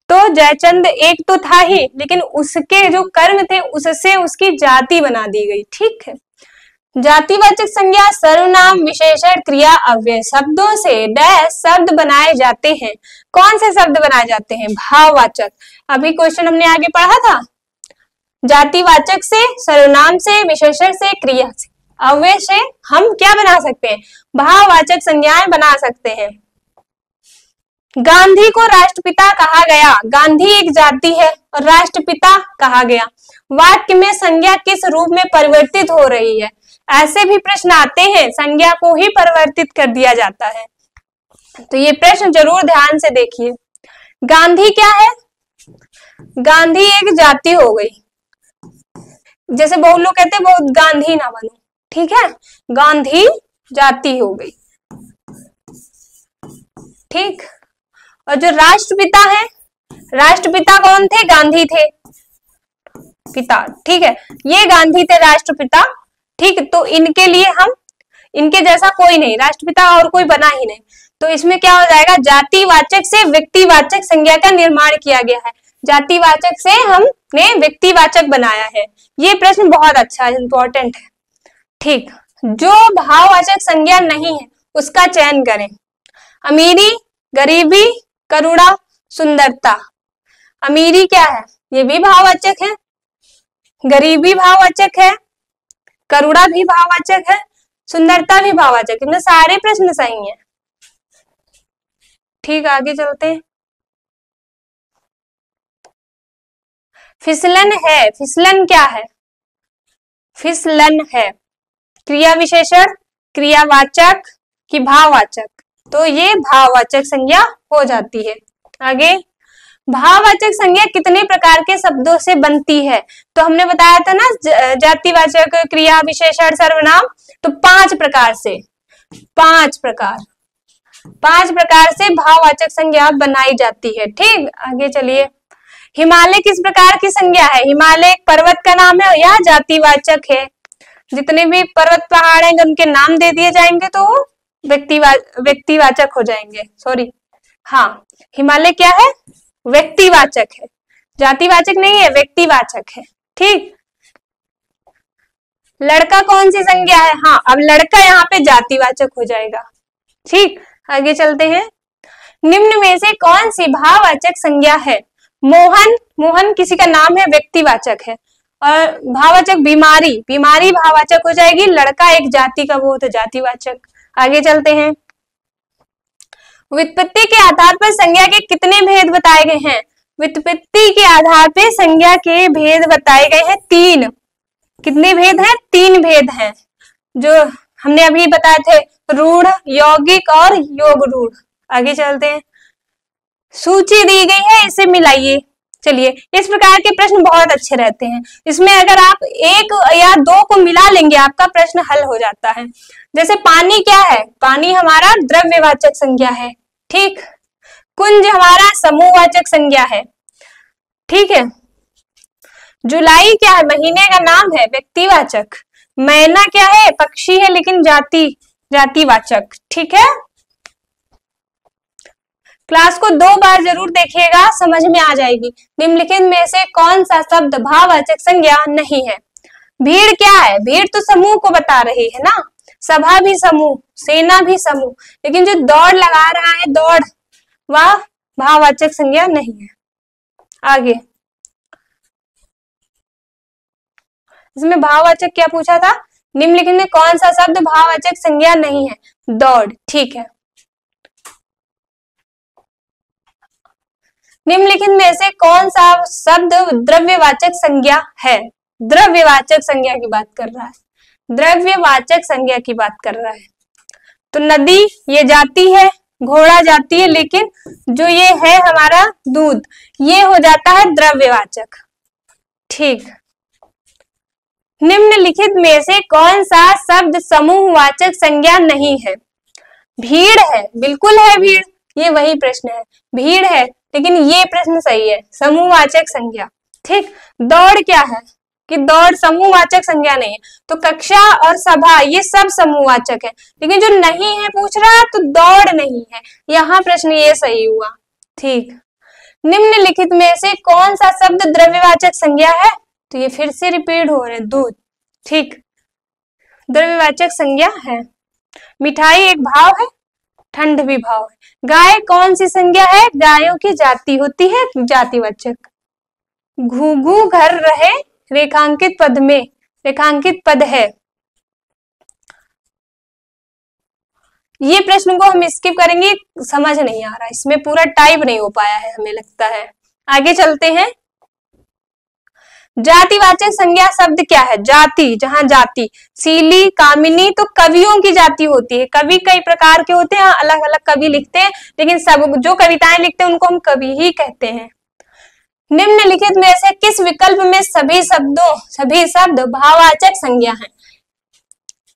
तो जयचंद एक तो था ही, लेकिन उसके जो कर्म थे उससे उसकी जाति बना दी गई। ठीक है। जातिवाचक संज्ञा सर्वनाम विशेषण क्रिया अव्यय शब्दों से डैश शब्द बनाए जाते हैं। कौन से शब्द बनाए जाते हैं? भाववाचक। अभी क्वेश्चन हमने आगे पढ़ा था, जातिवाचक से, सर्वनाम से, विशेषण से, क्रिया से, अव्यय से हम क्या बना सकते हैं? भाववाचक संज्ञाएं बना सकते हैं। गांधी को राष्ट्रपिता कहा गया। गांधी एक जाति है और राष्ट्रपिता कहा गया। वाक्य में संज्ञा किस रूप में परिवर्तित हो रही है? ऐसे भी प्रश्न आते हैं, संज्ञा को ही परिवर्तित कर दिया जाता है। तो ये प्रश्न जरूर ध्यान से देखिए। गांधी क्या है? गांधी एक जाति हो गई। जैसे बहुत लोग कहते हैं बहुत गांधी ना बनो, ठीक है, गांधी जाति हो गई। ठीक। और जो राष्ट्रपिता है, राष्ट्रपिता कौन थे? गांधी थे पिता। ठीक है, ये गांधी थे राष्ट्रपिता। ठीक, तो इनके लिए हम, इनके जैसा कोई नहीं, राष्ट्रपिता और कोई बना ही नहीं। तो इसमें क्या हो जाएगा? जातिवाचक से व्यक्तिवाचक संज्ञा का निर्माण किया गया है। जातिवाचक से हमने व्यक्तिवाचक बनाया है। ये प्रश्न बहुत अच्छा, इंपॉर्टेंट है। ठीक, जो भाववाचक संज्ञा नहीं है उसका चयन करें। अमीरी, गरीबी, करुणा, सुंदरता। अमीरी क्या है? ये भी भाववाचक है, गरीबी भाववाचक है, करुणा भी भाववाचक है, सुंदरता भी भाववाचक है। सारे प्रश्न सही हैं। ठीक, आगे चलते हैं। फिसलन है। फिसलन क्या है? फिसलन है क्रिया विशेषण, क्रियावाचक कि भाववाचक? तो ये भाववाचक संज्ञा हो जाती है। आगे, भाववाचक संज्ञा कितने प्रकार के शब्दों से बनती है? तो हमने बताया था ना, जातिवाचक, क्रिया विशेषण, सर्वनाम, तो 5 प्रकार से, 5 प्रकार से भाववाचक संज्ञा बनाई जाती है। ठीक, आगे चलिए। हिमालय किस प्रकार की संज्ञा है? हिमालय एक पर्वत का नाम है, यह जातिवाचक है। जितने भी पर्वत पहाड़ हैं उनके नाम दे दिए जाएंगे तो वो व्यक्तिवाचक हो जाएंगे। सॉरी, हाँ, हिमालय क्या है? व्यक्तिवाचक है, जातिवाचक नहीं है, व्यक्तिवाचक है। ठीक, लड़का कौन सी संज्ञा है? हाँ, अब लड़का यहाँ पे जातिवाचक हो जाएगा। ठीक, आगे चलते हैं। निम्न में से कौन सी भाववाचक संज्ञा है? मोहन, मोहन किसी का नाम है, व्यक्तिवाचक है। और भाववाचक बीमारी, बीमारी भाववाचक हो जाएगी। लड़का एक जाति का वो तो जातिवाचक। आगे चलते हैं। व्युत्पत्ति के आधार पर संज्ञा के कितने भेद बताए गए हैं? व्युत्पत्ति के आधार पर संज्ञा के भेद बताए गए हैं 3। कितने भेद हैं? 3 भेद हैं, जो हमने अभी बताए थे, रूढ़, यौगिक और योग रूढ़। आगे चलते हैं। सूची दी गई है, इसे मिलाइए। चलिए, इस प्रकार के प्रश्न बहुत अच्छे रहते हैं। इसमें अगर आप 1 या 2 को मिला लेंगे आपका प्रश्न हल हो जाता है। जैसे पानी क्या है? पानी हमारा द्रव्यवाचक संज्ञा है। ठीक, कुंज हमारा समूहवाचक संज्ञा है। ठीक है, जुलाई क्या है? महीने का नाम है, व्यक्तिवाचक। मैना क्या है? पक्षी है लेकिन जातिवाचक। ठीक है, क्लास को 2 बार जरूर देखिएगा, समझ में आ जाएगी। निम्नलिखित में से कौन सा शब्द भाववाचक संज्ञा नहीं है? भीड़ क्या है? भीड़ तो समूह को बता रही है ना, सभा भी समूह, सेना भी समूह, लेकिन जो दौड़ लगा रहा है, दौड़, वह भाववाचक संज्ञा नहीं है। आगे, इसमें भाववाचक क्या पूछा था? निम्नलिखित में कौन सा शब्द भाववाचक संज्ञा नहीं है? दौड़। ठीक है, निम्नलिखित में से कौन सा शब्द द्रव्यवाचक संज्ञा है? द्रव्यवाचक संज्ञा की बात कर रहा है, द्रव्यवाचक संज्ञा की बात कर रहा है। तो नदी ये जाती है, घोड़ा जाती है, लेकिन जो ये है हमारा दूध, ये हो जाता है द्रव्यवाचक। ठीक, निम्नलिखित में से कौन सा शब्द समूहवाचक संज्ञा नहीं है? भीड़ है, बिल्कुल है भीड़, ये वही प्रश्न है, भीड़ है, लेकिन ये प्रश्न सही है, समूहवाचक संज्ञा। ठीक, दौड़ क्या है? कि दौड़ समूहवाचक संज्ञा नहीं है। तो कक्षा और सभा ये सब समूहवाचक है, लेकिन जो नहीं है पूछ रहा है तो दौड़ नहीं है, यहाँ प्रश्न ये सही हुआ। ठीक, निम्नलिखित में से कौन सा शब्द द्रव्यवाचक संज्ञा है? तो ये फिर से रिपीट हो रहे हैं, दूध, ठीक, द्रव्यवाचक संज्ञा है। मिठाई एक भाव है, ठंड भी भाव है। गाय कौन सी संज्ञा है? गायों की जाति होती है, जातिवाचक। घूघू घर रहे रेखांकित पद में, रेखांकित पद है। ये प्रश्न को हम स्किप करेंगे, समझ नहीं आ रहा, इसमें पूरा टाइप नहीं हो पाया है हमें लगता है। आगे चलते हैं। जातिवाचक संज्ञा शब्द क्या है? जाति, जहां जाति, शीली, कामिनी तो कवियों की जाति होती है। कवि कई प्रकार के होते हैं, अलग अलग कवि लिखते हैं, लेकिन सब जो कविताएं लिखते हैं उनको हम कवि ही कहते हैं। निम्नलिखित में से किस विकल्प में सभी शब्द भाववाचक संज्ञा हैं?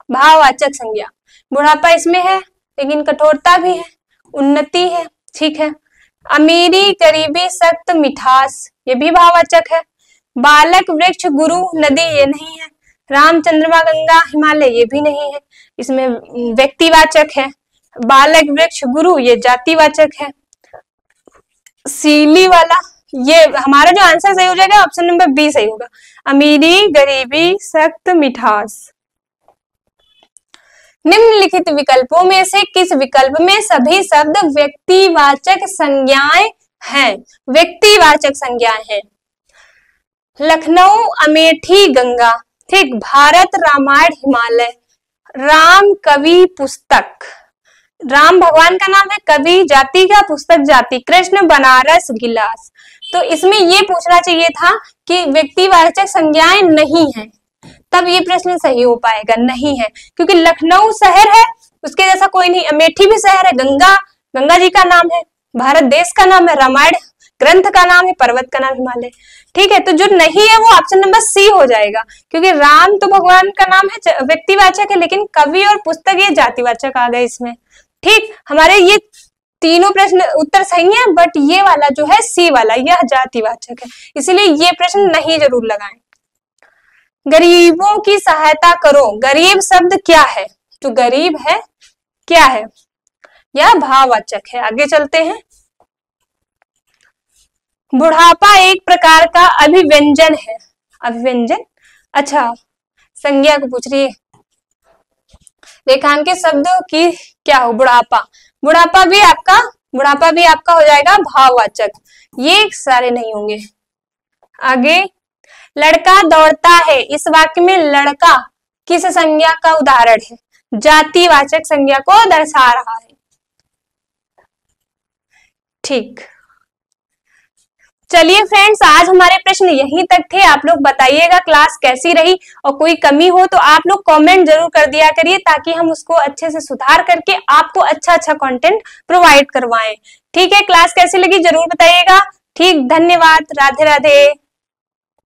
भाववाचक संज्ञा, बुढ़ापा इसमें है, लेकिन कठोरता भी है, उन्नति है, ठीक है। अमीरी, गरीबी, सख्त, मिठास, ये भी भाववाचक है। बालक, वृक्ष, गुरु, नदी, ये नहीं है। राम, चंद्रमा, गंगा, हिमालय, ये भी नहीं है, इसमें व्यक्तिवाचक है। बालक, वृक्ष, गुरु, ये जातिवाचक है। सीली वाला, ये हमारा जो आंसर सही हो जाएगा ऑप्शन नंबर बी सही होगा, अमीरी, गरीबी, सख्त, मिठास। निम्नलिखित विकल्पों में से किस विकल्प में सभी शब्द व्यक्तिवाचक संज्ञाएं हैं? व्यक्तिवाचक संज्ञाएं हैं। लखनऊ, अमेठी, गंगा, ठीक। भारत, रामायण, हिमालय। राम, कवि, पुस्तक, राम भगवान का नाम है, कवि जाति का, पुस्तक जाति। कृष्ण, बनारस, गिलास। तो इसमें ये पूछना चाहिए था कि व्यक्तिवाचक संज्ञाएं नहीं है, तब ये प्रश्न सही हो पाएगा, नहीं है, क्योंकि लखनऊ शहर है, उसके जैसा कोई नहीं। अमेठी भी शहर है, गंगा जी का नाम है, भारत देश का नाम है, रामायण ग्रंथ का नाम है, पर्वत का नाम हिमालय, ठीक है। तो जो नहीं है वो ऑप्शन नंबर सी हो जाएगा, क्योंकि राम तो भगवान का नाम है, व्यक्तिवाचक है, लेकिन कवि और पुस्तक ये जातिवाचक आ गए इसमें, ठीक। हमारे ये तीनों प्रश्न उत्तर सही है, बट ये वाला जो है सी वाला, यह जातिवाचक है, इसलिए ये प्रश्न नहीं जरूर लगाएं। गरीबों की सहायता करो, गरीब शब्द क्या है? जो गरीब है क्या है? यह भाववाचक है। आगे चलते हैं। बुढ़ापा एक प्रकार का अभिव्यंजन है, अभिव्यंजन, अच्छा संज्ञा को पूछ रही है। रेखांकित शब्द की क्या हो? बुढ़ापा, बुढ़ापा भी आपका हो जाएगा भाववाचक, ये सारे नहीं होंगे। आगे, लड़का दौड़ता है, इस वाक्य में लड़का किस संज्ञा का उदाहरण है? जातिवाचक संज्ञा को दर्शा रहा है, ठीक। चलिए फ्रेंड्स, आज हमारे प्रश्न यहीं तक थे। आप लोग बताइएगा क्लास कैसी रही, और कोई कमी हो तो आप लोग कमेंट जरूर कर दिया करिए, ताकि हम उसको अच्छे से सुधार करके आपको अच्छा कंटेंट प्रोवाइड करवाएं, ठीक है। क्लास कैसी लगी जरूर बताइएगा, ठीक। धन्यवाद, राधे राधे।